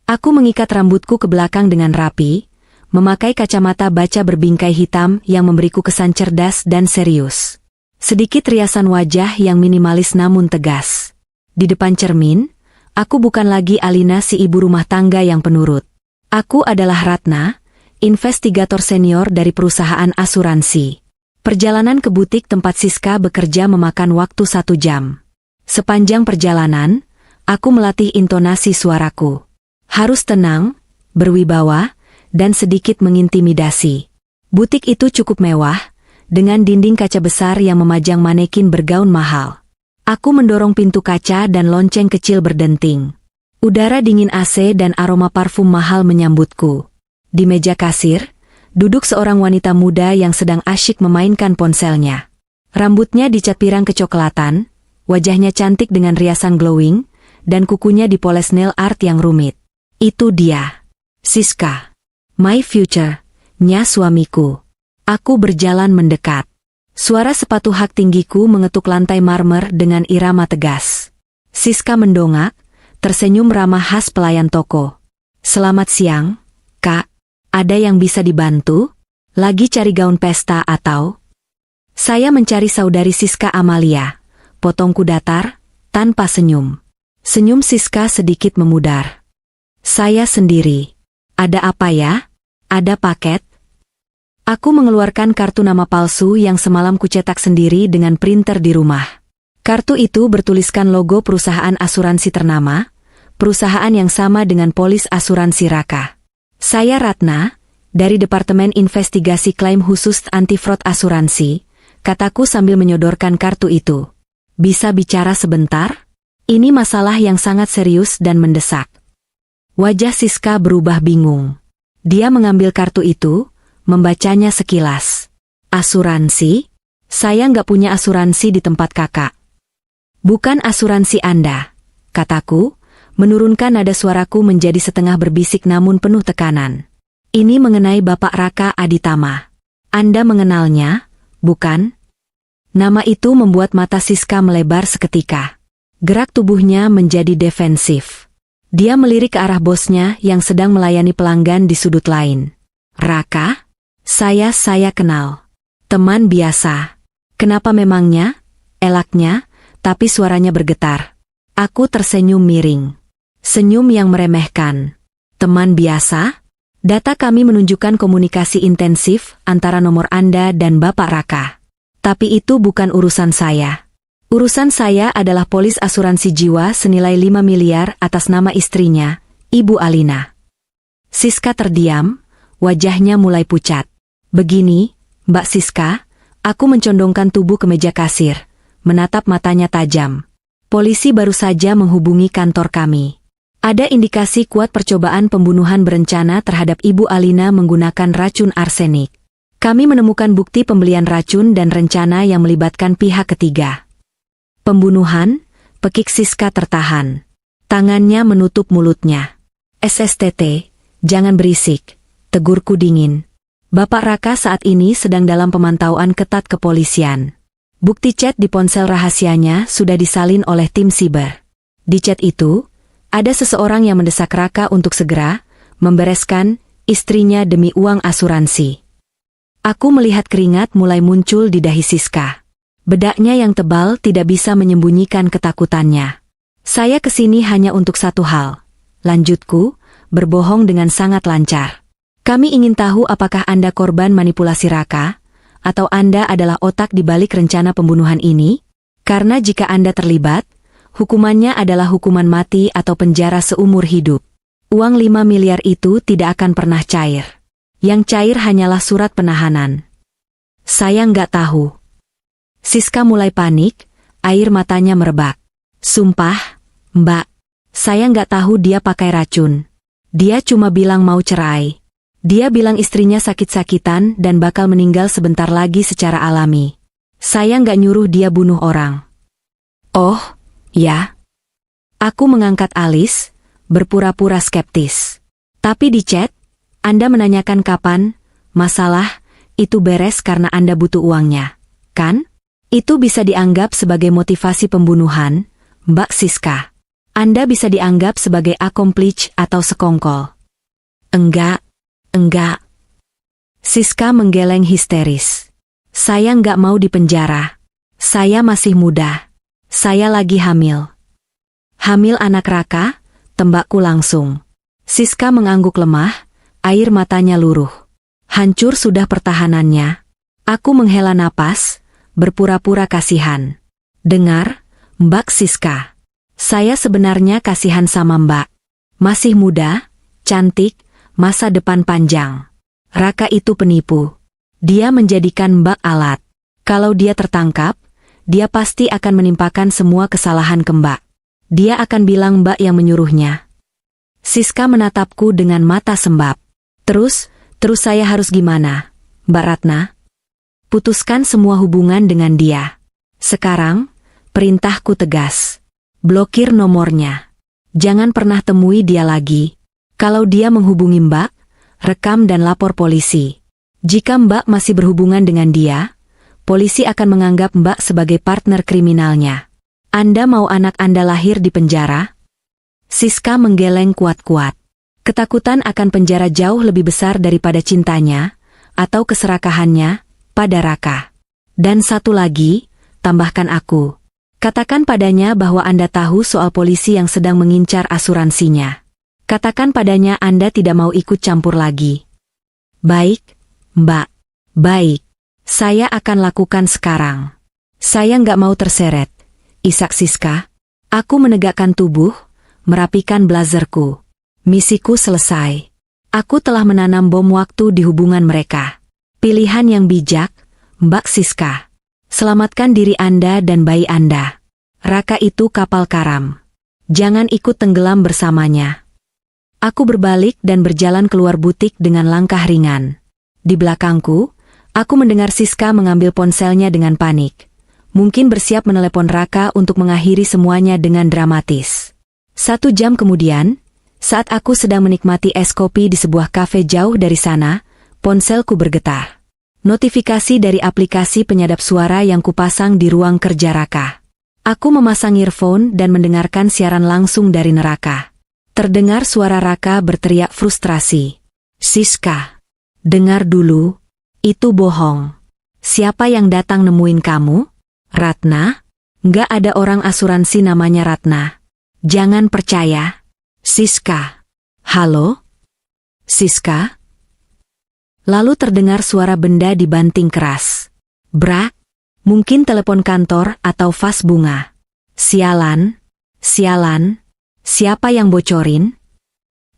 Aku mengikat rambutku ke belakang dengan rapi, memakai kacamata baca berbingkai hitam yang memberiku kesan cerdas dan serius. Sedikit riasan wajah yang minimalis namun tegas. Di depan cermin, aku bukan lagi Alina si ibu rumah tangga yang penurut. Aku adalah Ratna, investigator senior dari perusahaan asuransi. Perjalanan ke butik tempat Siska bekerja memakan waktu 1 jam. Sepanjang perjalanan, aku melatih intonasi suaraku. Harus tenang, berwibawa, dan sedikit mengintimidasi. Butik itu cukup mewah, dengan dinding kaca besar yang memajang manekin bergaun mahal. Aku mendorong pintu kaca dan lonceng kecil berdenting. Udara dingin AC dan aroma parfum mahal menyambutku. Di meja kasir, duduk seorang wanita muda yang sedang asyik memainkan ponselnya. Rambutnya dicat pirang kecoklatan, wajahnya cantik dengan riasan glowing, dan kukunya dipoles nail art yang rumit. Itu dia. Siska. My future, nya suamiku. Aku berjalan mendekat. Suara sepatu hak tinggiku mengetuk lantai marmer dengan irama tegas. Siska mendongak, tersenyum ramah khas pelayan toko. Selamat siang, Kak. Ada yang bisa dibantu? Lagi cari gaun pesta atau? Saya mencari saudari Siska Amalia. Potongku datar, tanpa senyum. Senyum Siska sedikit memudar. Saya sendiri. Ada apa ya? Ada paket? Aku mengeluarkan kartu nama palsu yang semalam kucetak sendiri dengan printer di rumah. Kartu itu bertuliskan logo perusahaan asuransi ternama, perusahaan yang sama dengan polis asuransi Raka. Saya Ratna, dari Departemen Investigasi Klaim Khusus Anti-Fraud Asuransi, kataku sambil menyodorkan kartu itu. Bisa bicara sebentar? Ini masalah yang sangat serius dan mendesak. Wajah Siska berubah bingung. Dia mengambil kartu itu, membacanya sekilas. Asuransi? Saya nggak punya asuransi di tempat kakak. Bukan asuransi Anda, kataku, menurunkan nada suaraku menjadi setengah berbisik namun penuh tekanan. Ini mengenai Bapak Raka Aditama. Anda mengenalnya, bukan? Nama itu membuat mata Siska melebar seketika. Gerak tubuhnya menjadi defensif. Dia melirik ke arah bosnya yang sedang melayani pelanggan di sudut lain. Raka? Saya kenal. Teman biasa. Kenapa memangnya? Elaknya, tapi suaranya bergetar. Aku tersenyum miring. Senyum yang meremehkan. Teman biasa? Data kami menunjukkan komunikasi intensif antara nomor Anda dan Bapak Raka. Tapi itu bukan urusan saya. Urusan saya adalah polis asuransi jiwa senilai 5 miliar atas nama istrinya, Ibu Alina. Siska terdiam, wajahnya mulai pucat. Begini, Mbak Siska, aku mencondongkan tubuh ke meja kasir, menatap matanya tajam. Polisi baru saja menghubungi kantor kami. Ada indikasi kuat percobaan pembunuhan berencana terhadap Ibu Alina menggunakan racun arsenik. Kami menemukan bukti pembelian racun dan rencana yang melibatkan pihak ketiga. Pembunuhan, pekik Siska tertahan. Tangannya menutup mulutnya. SSTT, jangan berisik, tegurku dingin. Bapak Raka saat ini sedang dalam pemantauan ketat kepolisian. Bukti chat di ponsel rahasianya sudah disalin oleh tim siber. Di chat itu, ada seseorang yang mendesak Raka untuk segera membereskan istrinya demi uang asuransi. Aku melihat keringat mulai muncul di dahi Siska. Bedaknya yang tebal tidak bisa menyembunyikan ketakutannya. Saya kesini hanya untuk satu hal. Lanjutku, berbohong dengan sangat lancar. Kami ingin tahu apakah Anda korban manipulasi Raka, atau Anda adalah otak di balik rencana pembunuhan ini? Karena jika Anda terlibat, hukumannya adalah hukuman mati atau penjara seumur hidup. Uang 5 miliar itu tidak akan pernah cair. Yang cair hanyalah surat penahanan. Saya nggak tahu. Siska mulai panik, air matanya merebak. Sumpah, Mbak, saya nggak tahu dia pakai racun. Dia cuma bilang mau cerai. Dia bilang istrinya sakit-sakitan dan bakal meninggal sebentar lagi secara alami. Saya nggak nyuruh dia bunuh orang. Oh, ya. Aku mengangkat alis, berpura-pura skeptis. Tapi di chat, Anda menanyakan kapan, masalah, itu beres karena Anda butuh uangnya, kan? Itu bisa dianggap sebagai motivasi pembunuhan, Mbak Siska. Anda bisa dianggap sebagai accomplice atau sekongkol. Enggak. Siska menggeleng histeris. Saya nggak mau dipenjara. Saya masih muda. Saya lagi hamil. Hamil anak Raka, tembakku langsung. Siska mengangguk lemah, air matanya luruh. Hancur sudah pertahanannya. Aku menghela napas, berpura-pura kasihan. Dengar, Mbak Siska. Saya sebenarnya kasihan sama Mbak. Masih muda, cantik, masa depan panjang. Raka itu penipu. Dia menjadikan Mbak alat. Kalau dia tertangkap, dia pasti akan menimpakan semua kesalahan ke Mbak. Dia akan bilang Mbak yang menyuruhnya. Siska menatapku dengan mata sembab. Terus saya harus gimana, Mbak Ratna? Putuskan semua hubungan dengan dia. Sekarang, perintahku tegas. Blokir nomornya. Jangan pernah temui dia lagi. Kalau dia menghubungi Mbak, rekam dan lapor polisi. Jika Mbak masih berhubungan dengan dia, polisi akan menganggap Mbak sebagai partner kriminalnya. Anda mau anak Anda lahir di penjara? Siska menggeleng kuat-kuat. Ketakutan akan penjara jauh lebih besar daripada cintanya, atau keserakahannya, pada Raka. Dan satu lagi, tambahkan aku. Katakan padanya bahwa Anda tahu soal polisi yang sedang mengincar asuransinya. Katakan padanya Anda tidak mau ikut campur lagi. Baik, Mbak. Baik. Saya akan lakukan sekarang. Saya nggak mau terseret. Isak Siska. Aku menegakkan tubuh, merapikan blazerku. Misiku selesai. Aku telah menanam bom waktu di hubungan mereka. Pilihan yang bijak, Mbak Siska. Selamatkan diri Anda dan bayi Anda. Raka itu kapal karam. Jangan ikut tenggelam bersamanya. Aku berbalik dan berjalan keluar butik dengan langkah ringan. Di belakangku, aku mendengar Siska mengambil ponselnya dengan panik. Mungkin bersiap menelepon Raka untuk mengakhiri semuanya dengan dramatis. 1 jam kemudian, saat aku sedang menikmati es kopi di sebuah kafe jauh dari sana, ponselku bergetar. Notifikasi dari aplikasi penyadap suara yang kupasang di ruang kerja Raka. Aku memasang earphone dan mendengarkan siaran langsung dari neraka. Terdengar suara Raka berteriak frustrasi. Siska, dengar dulu, itu bohong. Siapa yang datang nemuin kamu? Ratna? Nggak ada orang asuransi namanya Ratna. Jangan percaya. Siska. Halo? Siska? Lalu terdengar suara benda dibanting keras. Brak, mungkin telepon kantor atau vas bunga. Sialan, sialan, siapa yang bocorin?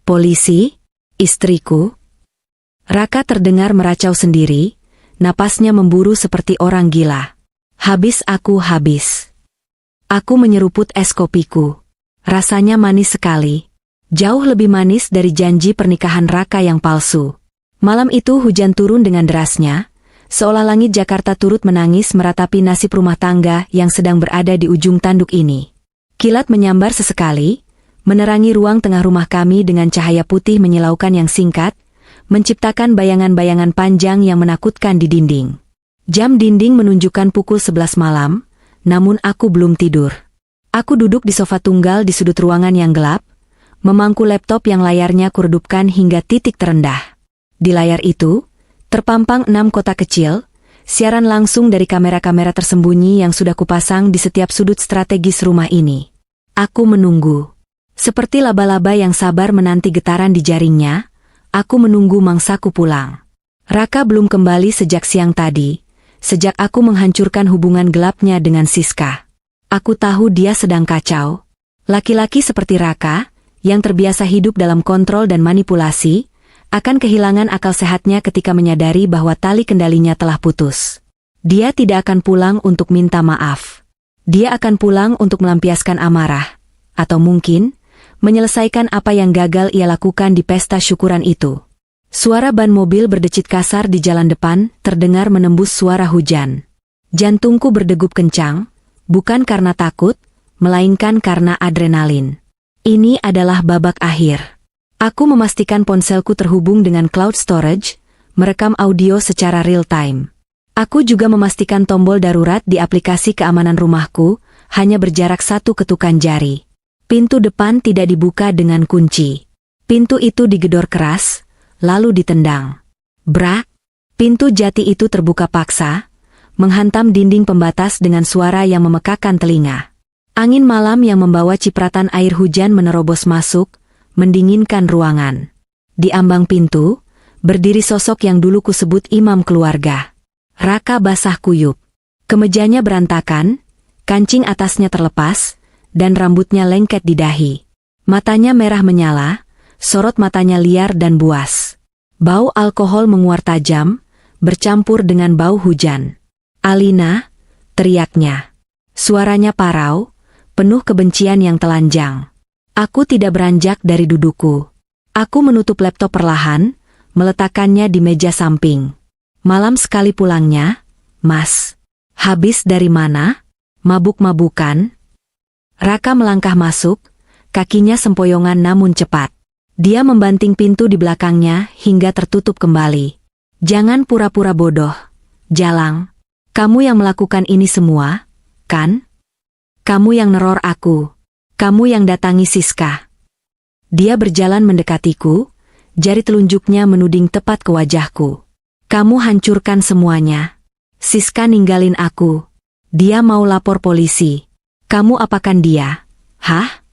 Polisi? Istriku? Raka terdengar meracau sendiri, napasnya memburu seperti orang gila. Habis aku habis. Aku menyeruput es kopiku. Rasanya manis sekali. Jauh lebih manis dari janji pernikahan Raka yang palsu. Malam itu hujan turun dengan derasnya, seolah langit Jakarta turut menangis meratapi nasib rumah tangga yang sedang berada di ujung tanduk ini. Kilat menyambar sesekali, menerangi ruang tengah rumah kami dengan cahaya putih menyilaukan yang singkat, menciptakan bayangan-bayangan panjang yang menakutkan di dinding. Jam dinding menunjukkan pukul 11 malam, namun aku belum tidur. Aku duduk di sofa tunggal di sudut ruangan yang gelap, memangku laptop yang layarnya kuredupkan hingga titik terendah. Di layar itu, terpampang 6 kotak kecil, siaran langsung dari kamera-kamera tersembunyi yang sudah kupasang di setiap sudut strategis rumah ini. Aku menunggu. Seperti laba-laba yang sabar menanti getaran di jaringnya, aku menunggu mangsaku pulang. Raka belum kembali sejak siang tadi, sejak aku menghancurkan hubungan gelapnya dengan Siska. Aku tahu dia sedang kacau. Laki-laki seperti Raka, yang terbiasa hidup dalam kontrol dan manipulasi, akan kehilangan akal sehatnya ketika menyadari bahwa tali kendalinya telah putus. Dia tidak akan pulang untuk minta maaf. Dia akan pulang untuk melampiaskan amarah, atau mungkin, menyelesaikan apa yang gagal ia lakukan di pesta syukuran itu. Suara ban mobil berdecit kasar di jalan depan terdengar menembus suara hujan. Jantungku berdegup kencang, bukan karena takut, melainkan karena adrenalin. Ini adalah babak akhir. Aku memastikan ponselku terhubung dengan cloud storage, merekam audio secara real-time. Aku juga memastikan tombol darurat di aplikasi keamanan rumahku hanya berjarak 1 ketukan jari. Pintu depan tidak dibuka dengan kunci. Pintu itu digedor keras, lalu ditendang. Brak! Pintu jati itu terbuka paksa, menghantam dinding pembatas dengan suara yang memekakan telinga. Angin malam yang membawa cipratan air hujan menerobos masuk, mendinginkan ruangan. Di ambang pintu, berdiri sosok yang dulu kusebut imam keluarga. Raka basah kuyup. Kemejanya berantakan, kancing atasnya terlepas, dan rambutnya lengket di dahi. Matanya merah menyala, sorot matanya liar dan buas. Bau alkohol menguar tajam, bercampur dengan bau hujan. Alina, teriaknya. Suaranya parau, penuh kebencian yang telanjang. Aku tidak beranjak dari dudukku. Aku menutup laptop perlahan, meletakkannya di meja samping. Malam sekali pulangnya, Mas. Habis dari mana? Mabuk-mabukan? Raka melangkah masuk, kakinya sempoyongan namun cepat. Dia membanting pintu di belakangnya hingga tertutup kembali. Jangan pura-pura bodoh, Jalang. Kamu yang melakukan ini semua, kan? Kamu yang neror aku. Kamu yang datangi Siska. Dia berjalan mendekatiku, jari telunjuknya menuding tepat ke wajahku. Kamu hancurkan semuanya. Siska ninggalin aku. Dia mau lapor polisi. Kamu apakan dia? Hah?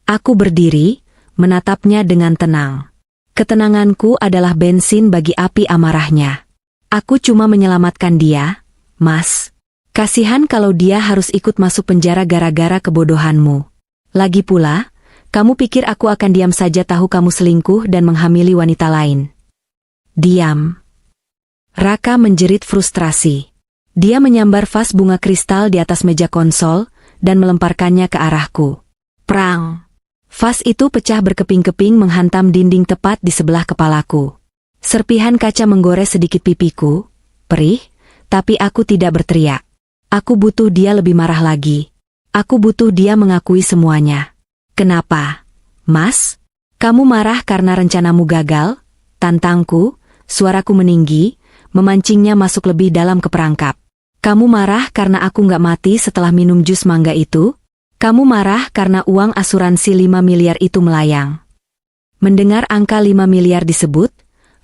Aku berdiri, menatapnya dengan tenang. Ketenanganku adalah bensin bagi api amarahnya. Aku cuma menyelamatkan dia, Mas. Kasihan kalau dia harus ikut masuk penjara gara-gara kebodohanmu. Lagi pula, kamu pikir aku akan diam saja tahu kamu selingkuh dan menghamili wanita lain? Diam. Raka menjerit frustrasi. Dia menyambar vas bunga kristal di atas meja konsol dan melemparkannya ke arahku. Prang! Vas itu pecah berkeping-keping menghantam dinding tepat di sebelah kepalaku. Serpihan kaca menggores sedikit pipiku, perih, tapi aku tidak berteriak. Aku butuh dia lebih marah lagi. Aku butuh dia mengakui semuanya. Kenapa? Mas? Kamu marah karena rencanamu gagal? Tantangku, suaraku meninggi, memancingnya masuk lebih dalam ke perangkap. Kamu marah karena aku nggak mati setelah minum jus mangga itu? Kamu marah karena uang asuransi 5 miliar itu melayang. Mendengar angka 5 miliar disebut,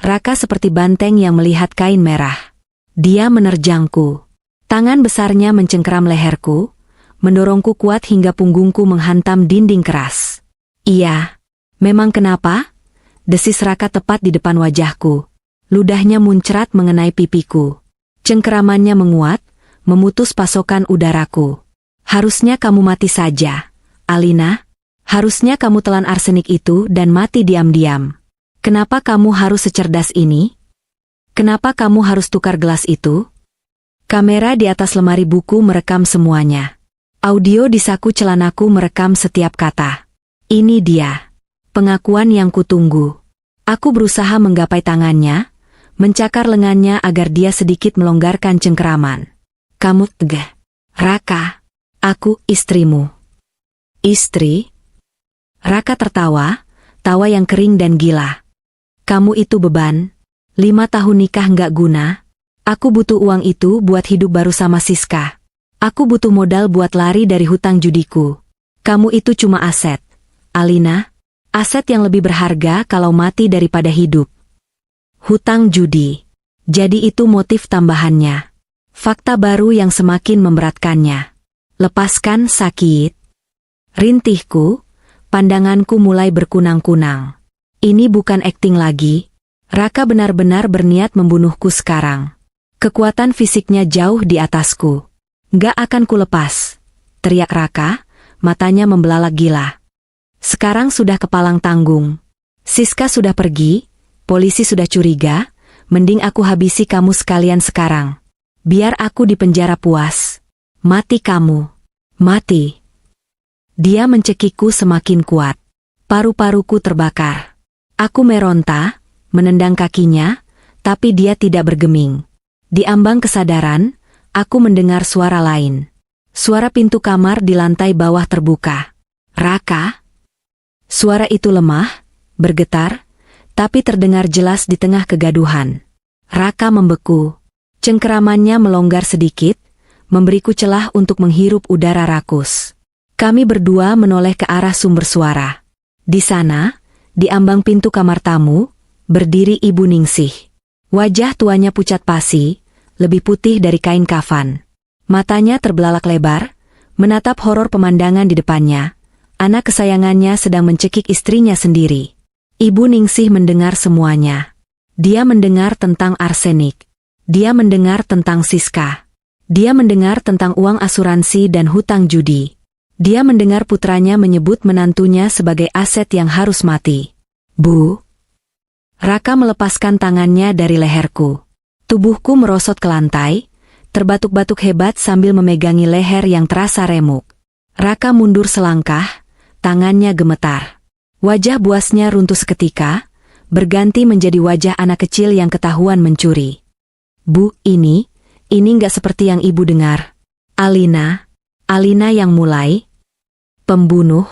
Raka seperti banteng yang melihat kain merah. Dia menerjangku. Tangan besarnya mencengkeram leherku, mendorongku kuat hingga punggungku menghantam dinding keras. Iya, memang kenapa? Desis Raka tepat di depan wajahku. Ludahnya muncrat mengenai pipiku. Cengkeramannya menguat, memutus pasokan udaraku. Harusnya kamu mati saja, Alina. Harusnya kamu telan arsenik itu dan mati diam-diam. Kenapa kamu harus secerdas ini? Kenapa kamu harus tukar gelas itu? Kamera di atas lemari buku merekam semuanya. Audio di saku celanaku merekam setiap kata. Ini dia. Pengakuan yang kutunggu. Aku berusaha menggapai tangannya, mencakar lengannya agar dia sedikit melonggarkan cengkeraman. Kamu tegah. Raka. Aku istrimu. Istri? Raka tertawa, tawa yang kering dan gila. Kamu itu beban. 5 tahun nikah nggak guna. Aku butuh uang itu buat hidup baru sama Siska. Aku butuh modal buat lari dari hutang judiku. Kamu itu cuma aset, Alina. Aset yang lebih berharga kalau mati daripada hidup. Hutang judi. Jadi itu motif tambahannya. Fakta baru yang semakin memberatkannya. Lepaskan sakit. Rintihku, pandanganku mulai berkunang-kunang. Ini bukan akting lagi. Raka benar-benar berniat membunuhku sekarang. Kekuatan fisiknya jauh di atasku. Gak akan kulepas, teriak Raka, matanya membelalak gila. Sekarang sudah kepalang tanggung. Siska sudah pergi, polisi sudah curiga, mending aku habisi kamu sekalian sekarang. Biar aku di penjara puas. Mati kamu. Mati. Dia mencekikku semakin kuat. Paru-paruku terbakar. Aku meronta, menendang kakinya, tapi dia tidak bergeming. Di ambang kesadaran, aku mendengar suara lain. Suara pintu kamar di lantai bawah terbuka. Raka? Suara itu lemah, bergetar, tapi terdengar jelas di tengah kegaduhan. Raka membeku. Cengkeramannya melonggar sedikit, memberiku celah untuk menghirup udara rakus. Kami berdua menoleh ke arah sumber suara. Di sana, di ambang pintu kamar tamu, berdiri Ibu Ningsih. Wajah tuanya pucat pasi, lebih putih dari kain kafan. Matanya terbelalak lebar, menatap horor pemandangan di depannya. Anak kesayangannya sedang mencekik istrinya sendiri. Ibu Ningsih mendengar semuanya. Dia mendengar tentang arsenik. Dia mendengar tentang Siska. Dia mendengar tentang uang asuransi dan hutang judi. Dia mendengar putranya menyebut menantunya sebagai aset yang harus mati. Bu. Raka melepaskan tangannya dari leherku. Tubuhku merosot ke lantai, terbatuk-batuk hebat sambil memegangi leher yang terasa remuk. Raka mundur selangkah, tangannya gemetar. Wajah buasnya runtuh seketika, berganti menjadi wajah anak kecil yang ketahuan mencuri. Bu, ini nggak seperti yang ibu dengar. Alina yang mulai. Pembunuh?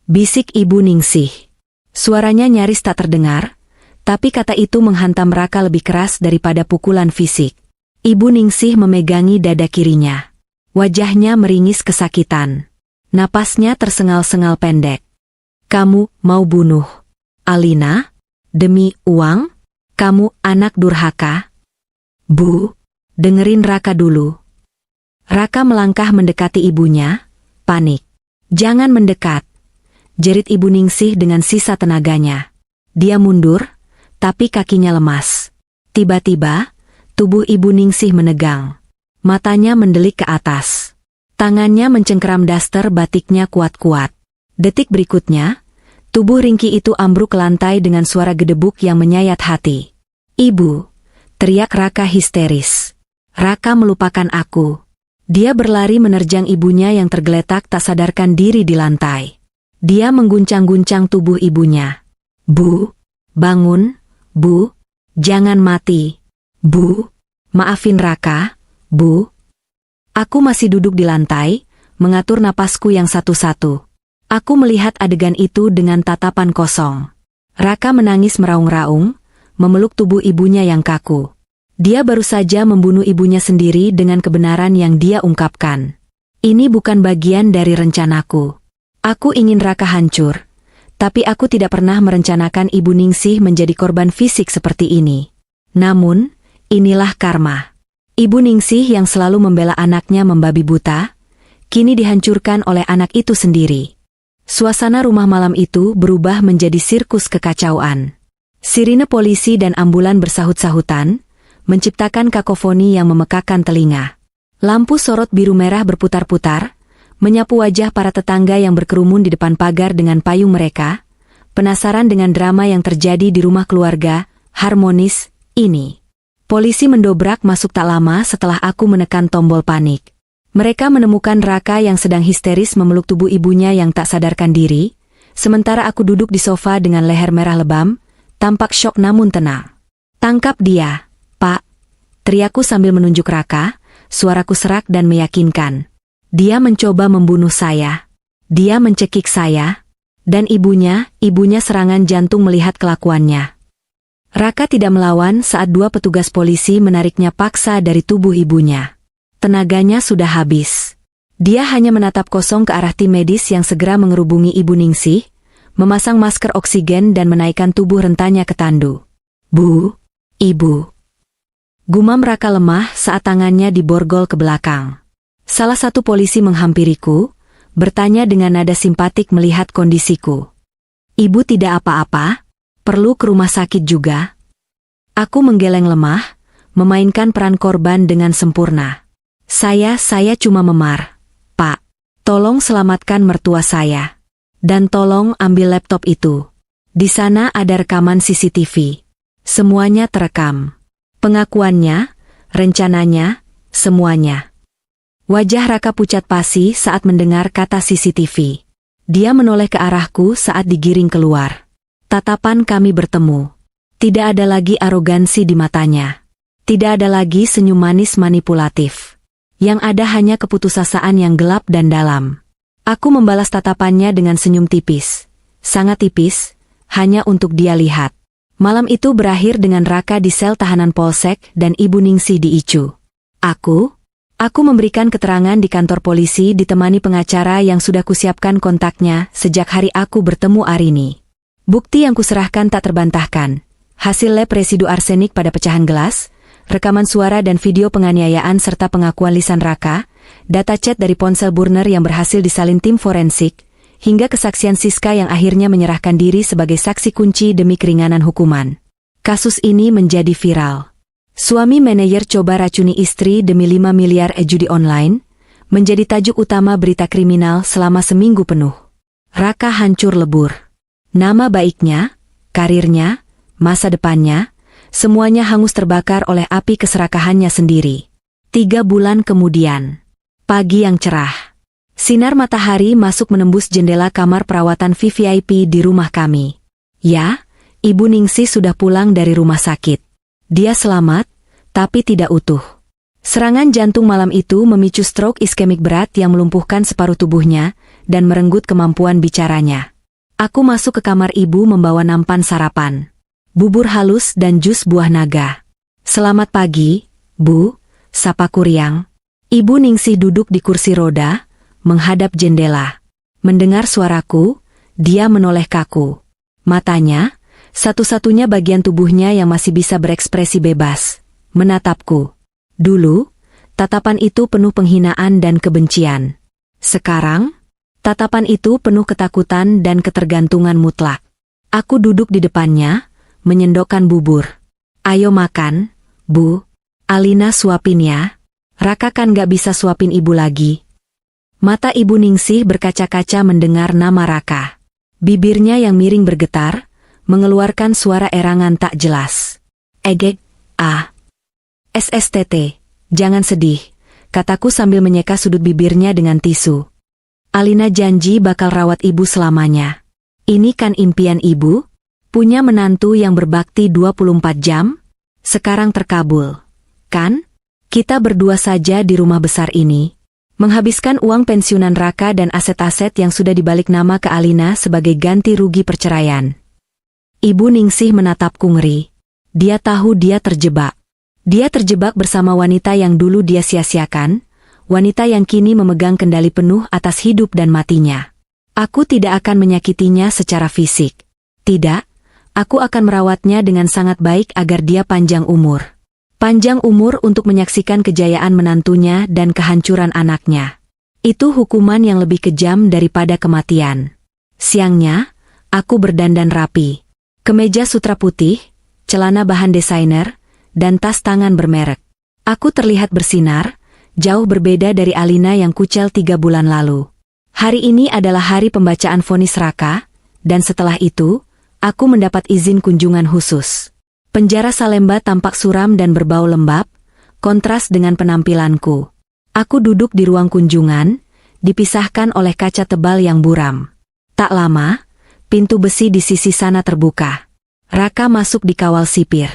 Bisik Ibu Ningsih. Suaranya nyaris tak terdengar, tapi kata itu menghantam Raka lebih keras daripada pukulan fisik. Ibu Ningsih memegangi dada kirinya. Wajahnya meringis kesakitan. Napasnya tersengal-sengal pendek. Kamu mau bunuh Alina? Demi uang? Kamu anak durhaka? Bu, dengerin Raka dulu. Raka melangkah mendekati ibunya, panik. Jangan mendekat, jerit Ibu Ningsih dengan sisa tenaganya. Dia mundur, tapi kakinya lemas. Tiba-tiba, tubuh Ibu Ningsih menegang. Matanya mendelik ke atas. Tangannya mencengkeram daster batiknya kuat-kuat. Detik berikutnya, tubuh ringkih itu ambruk ke lantai dengan suara gedebuk yang menyayat hati. Ibu, teriak Raka histeris. Raka melupakan aku. Dia berlari menerjang ibunya yang tergeletak tak sadarkan diri di lantai. Dia mengguncang-guncang tubuh ibunya. Bu, bangun, Bu, jangan mati. Bu, maafin Raka, Bu. Aku masih duduk di lantai, mengatur napasku yang satu-satu. Aku melihat adegan itu dengan tatapan kosong. Raka menangis meraung-raung, memeluk tubuh ibunya yang kaku. Dia baru saja membunuh ibunya sendiri dengan kebenaran yang dia ungkapkan. Ini bukan bagian dari rencanaku. Aku ingin Raka hancur, tapi aku tidak pernah merencanakan Ibu Ningsih menjadi korban fisik seperti ini. Namun, inilah karma. Ibu Ningsih yang selalu membela anaknya membabi buta, kini dihancurkan oleh anak itu sendiri. Suasana rumah malam itu berubah menjadi sirkus kekacauan. Sirine polisi dan ambulan bersahut-sahutan, menciptakan kakofoni yang memekakan telinga. Lampu sorot biru merah berputar-putar, menyapu wajah para tetangga yang berkerumun di depan pagar dengan payung mereka, penasaran dengan drama yang terjadi di rumah keluarga harmonis ini. Polisi mendobrak masuk tak lama setelah aku menekan tombol panik. Mereka menemukan Raka yang sedang histeris memeluk tubuh ibunya yang tak sadarkan diri, sementara aku duduk di sofa dengan leher merah lebam, tampak syok namun tenang. "Tangkap dia, Pak!" teriakku sambil menunjuk Raka, suaraku serak dan meyakinkan. Dia mencoba membunuh saya. Dia mencekik saya. Dan ibunya serangan jantung melihat kelakuannya. Raka tidak melawan saat dua petugas polisi menariknya paksa dari tubuh ibunya. Tenaganya sudah habis. Dia hanya menatap kosong ke arah tim medis yang segera mengerubungi Ibu Ningsih, memasang masker oksigen dan menaikkan tubuh rentanya ke tandu. "Bu, Ibu." Gumam Raka lemah saat tangannya diborgol ke belakang. Salah satu polisi menghampiriku, bertanya dengan nada simpatik melihat kondisiku. "Ibu tidak apa-apa? Perlu ke rumah sakit juga?" Aku menggeleng lemah, memainkan peran korban dengan sempurna. Saya cuma memar. "Pak, tolong selamatkan mertua saya. Dan tolong ambil laptop itu. Di sana ada rekaman CCTV. Semuanya terekam. Pengakuannya, rencananya, semuanya." Wajah Raka pucat pasi saat mendengar kata CCTV. Dia menoleh ke arahku saat digiring keluar. Tatapan kami bertemu. Tidak ada lagi arogansi di matanya. Tidak ada lagi senyum manis manipulatif. Yang ada hanya keputusasaan yang gelap dan dalam. Aku membalas tatapannya dengan senyum tipis. Sangat tipis, hanya untuk dia lihat. Malam itu berakhir dengan Raka di sel tahanan Polsek dan Ibu Ningsih di ICU. Aku memberikan keterangan di kantor polisi ditemani pengacara yang sudah kusiapkan kontaknya sejak hari aku bertemu Arini. Bukti yang kuserahkan tak terbantahkan. Hasil lab residu arsenik pada pecahan gelas, rekaman suara dan video penganiayaan serta pengakuan lisan Raka, data chat dari ponsel burner yang berhasil disalin tim forensik, hingga kesaksian Siska yang akhirnya menyerahkan diri sebagai saksi kunci demi keringanan hukuman. Kasus ini menjadi viral. Suami manajer coba racuni istri demi 5 miliar judi online, menjadi tajuk utama berita kriminal selama seminggu penuh. Raka hancur lebur. Nama baiknya, karirnya, masa depannya, semuanya hangus terbakar oleh api keserakahannya sendiri. 3 bulan kemudian, pagi yang cerah. Sinar matahari masuk menembus jendela kamar perawatan VVIP di rumah kami. Ya, Ibu Ningsih sudah pulang dari rumah sakit. Dia selamat, tapi tidak utuh. Serangan jantung malam itu memicu stroke iskemik berat yang melumpuhkan separuh tubuhnya dan merenggut kemampuan bicaranya. Aku masuk ke kamar ibu membawa nampan sarapan. Bubur halus dan jus buah naga. "Selamat pagi, Bu," sapaku riang. Ibu Ningsih duduk di kursi roda, menghadap jendela. Mendengar suaraku, dia menoleh kaku. Matanya, satu-satunya bagian tubuhnya yang masih bisa berekspresi bebas, menatapku. Dulu, tatapan itu penuh penghinaan dan kebencian. Sekarang, tatapan itu penuh ketakutan dan ketergantungan mutlak. Aku duduk di depannya, menyendokkan bubur. "Ayo makan, Bu. Alina suapin ya. Raka kan gak bisa suapin ibu lagi." Mata Ibu Ningsih berkaca-kaca mendengar nama Raka. Bibirnya yang miring bergetar, mengeluarkan suara erangan tak jelas. "Egek, SSTT, jangan sedih," kataku sambil menyeka sudut bibirnya dengan tisu. "Alina janji bakal rawat ibu selamanya. Ini kan impian ibu? Punya menantu yang berbakti 24 jam? Sekarang terkabul, kan? Kita berdua saja di rumah besar ini. Menghabiskan uang pensiunan Raka dan aset-aset yang sudah dibalik nama ke Alina sebagai ganti rugi perceraian." Ibu Ningsih menatapku ngeri. Dia tahu dia terjebak. Dia terjebak bersama wanita yang dulu dia sia-siakan, wanita yang kini memegang kendali penuh atas hidup dan matinya. Aku tidak akan menyakitinya secara fisik. Tidak, aku akan merawatnya dengan sangat baik agar dia panjang umur. Panjang umur untuk menyaksikan kejayaan menantunya dan kehancuran anaknya. Itu hukuman yang lebih kejam daripada kematian. Siangnya, aku berdandan rapi. Kemeja sutra putih, celana bahan desainer, dan tas tangan bermerek. Aku terlihat bersinar, jauh berbeda dari Alina yang kucel 3 bulan lalu. Hari ini adalah hari pembacaan vonis Raka, dan setelah itu, aku mendapat izin kunjungan khusus. Penjara Salemba tampak suram dan berbau lembab, kontras dengan penampilanku. Aku duduk di ruang kunjungan, dipisahkan oleh kaca tebal yang buram. Tak lama, pintu besi di sisi sana terbuka. Raka masuk dikawal sipir.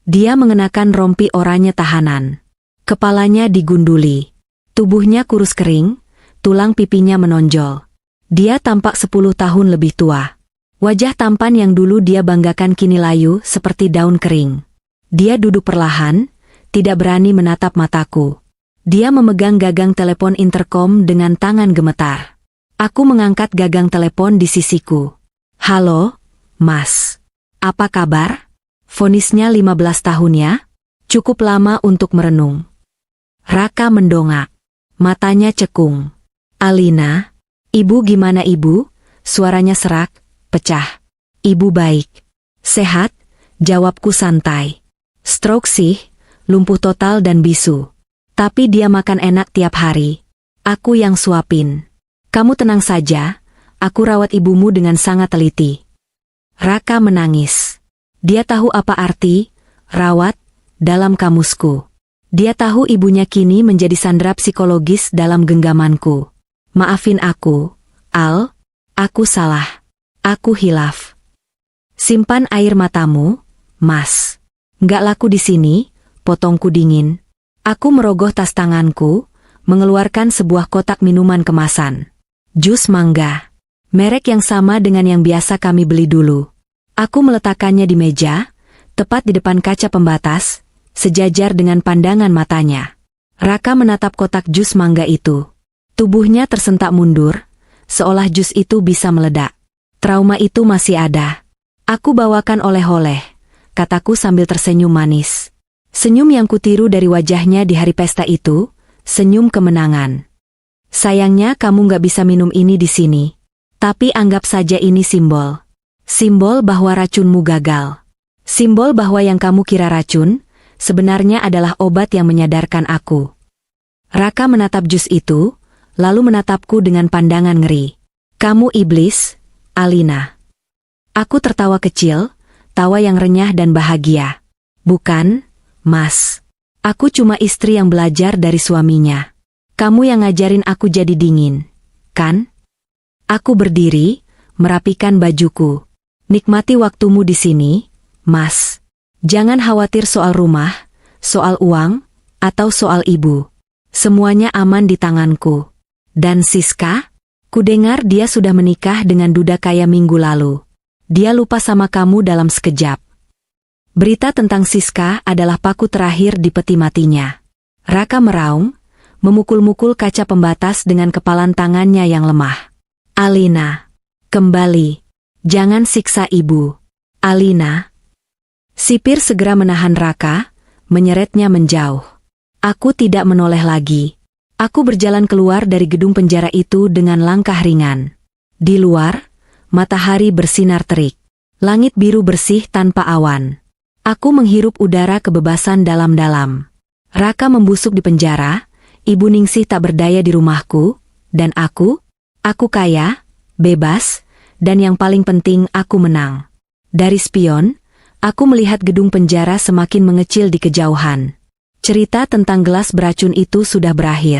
Dia mengenakan rompi oranye tahanan. Kepalanya digunduli. Tubuhnya kurus kering, tulang pipinya menonjol. Dia tampak 10 tahun lebih tua. Wajah tampan yang dulu dia banggakan kini layu seperti daun kering. Dia duduk perlahan, tidak berani menatap mataku. Dia memegang gagang telepon interkom dengan tangan gemetar. Aku mengangkat gagang telepon di sisiku. Halo, Mas. Apa kabar? Vonisnya 15 tahun ya? Cukup lama untuk merenung. Raka mendongak. Matanya cekung. Alina, ibu gimana ibu? Suaranya serak, pecah. Ibu baik. Sehat? Jawabku santai. Stroke sih, lumpuh total dan bisu. Tapi dia makan enak tiap hari. Aku yang suapin. Kamu tenang saja, aku rawat ibumu dengan sangat teliti. Raka menangis. Dia tahu apa arti rawat dalam kamusku. Dia tahu ibunya kini menjadi sandera psikologis dalam genggamanku. Maafin aku, Al. Aku salah. Aku hilaf. Simpan air matamu, Mas. Nggak laku di sini, potongku dingin. Aku merogoh tas tanganku, mengeluarkan sebuah kotak minuman kemasan. Jus mangga. Merek yang sama dengan yang biasa kami beli dulu. Aku meletakkannya di meja, tepat di depan kaca pembatas, sejajar dengan pandangan matanya. Raka menatap kotak jus mangga itu. Tubuhnya tersentak mundur, seolah jus itu bisa meledak. Trauma itu masih ada. Aku bawakan oleh-oleh, kataku sambil tersenyum manis. Senyum yang kutiru dari wajahnya di hari pesta itu, senyum kemenangan. Sayangnya kamu nggak bisa minum ini di sini. Tapi anggap saja ini simbol. Simbol bahwa racunmu gagal. Simbol bahwa yang kamu kira racun, sebenarnya adalah obat yang menyadarkan aku. Raka menatap jus itu, lalu menatapku dengan pandangan ngeri. Kamu iblis, Alina. Aku tertawa kecil, tawa yang renyah dan bahagia. Bukan, Mas. Aku cuma istri yang belajar dari suaminya. Kamu yang ngajarin aku jadi dingin, kan? Aku berdiri, merapikan bajuku. Nikmati waktumu di sini, Mas. Jangan khawatir soal rumah, soal uang, atau soal ibu. Semuanya aman di tanganku. Dan Siska? Kudengar dia sudah menikah dengan duda kaya minggu lalu. Dia lupa sama kamu dalam sekejap. Berita tentang Siska adalah paku terakhir di peti matinya. Raka meraung, memukul-mukul kaca pembatas dengan kepalan tangannya yang lemah. Alina, kembali. Jangan siksa ibu. Alina. Sipir segera menahan Raka, menyeretnya menjauh. Aku tidak menoleh lagi. Aku berjalan keluar dari gedung penjara itu dengan langkah ringan. Di luar, matahari bersinar terik. Langit biru bersih tanpa awan. Aku menghirup udara kebebasan dalam-dalam. Raka membusuk di penjara, Ibu Ningsih tak berdaya di rumahku, dan aku kaya, bebas, dan yang paling penting aku menang. Dari spion, aku melihat gedung penjara semakin mengecil di kejauhan. Cerita tentang gelas beracun itu sudah berakhir.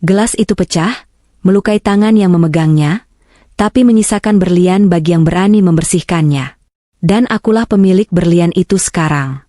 Gelas itu pecah, melukai tangan yang memegangnya, tapi menyisakan berlian bagi yang berani membersihkannya. Dan akulah pemilik berlian itu sekarang.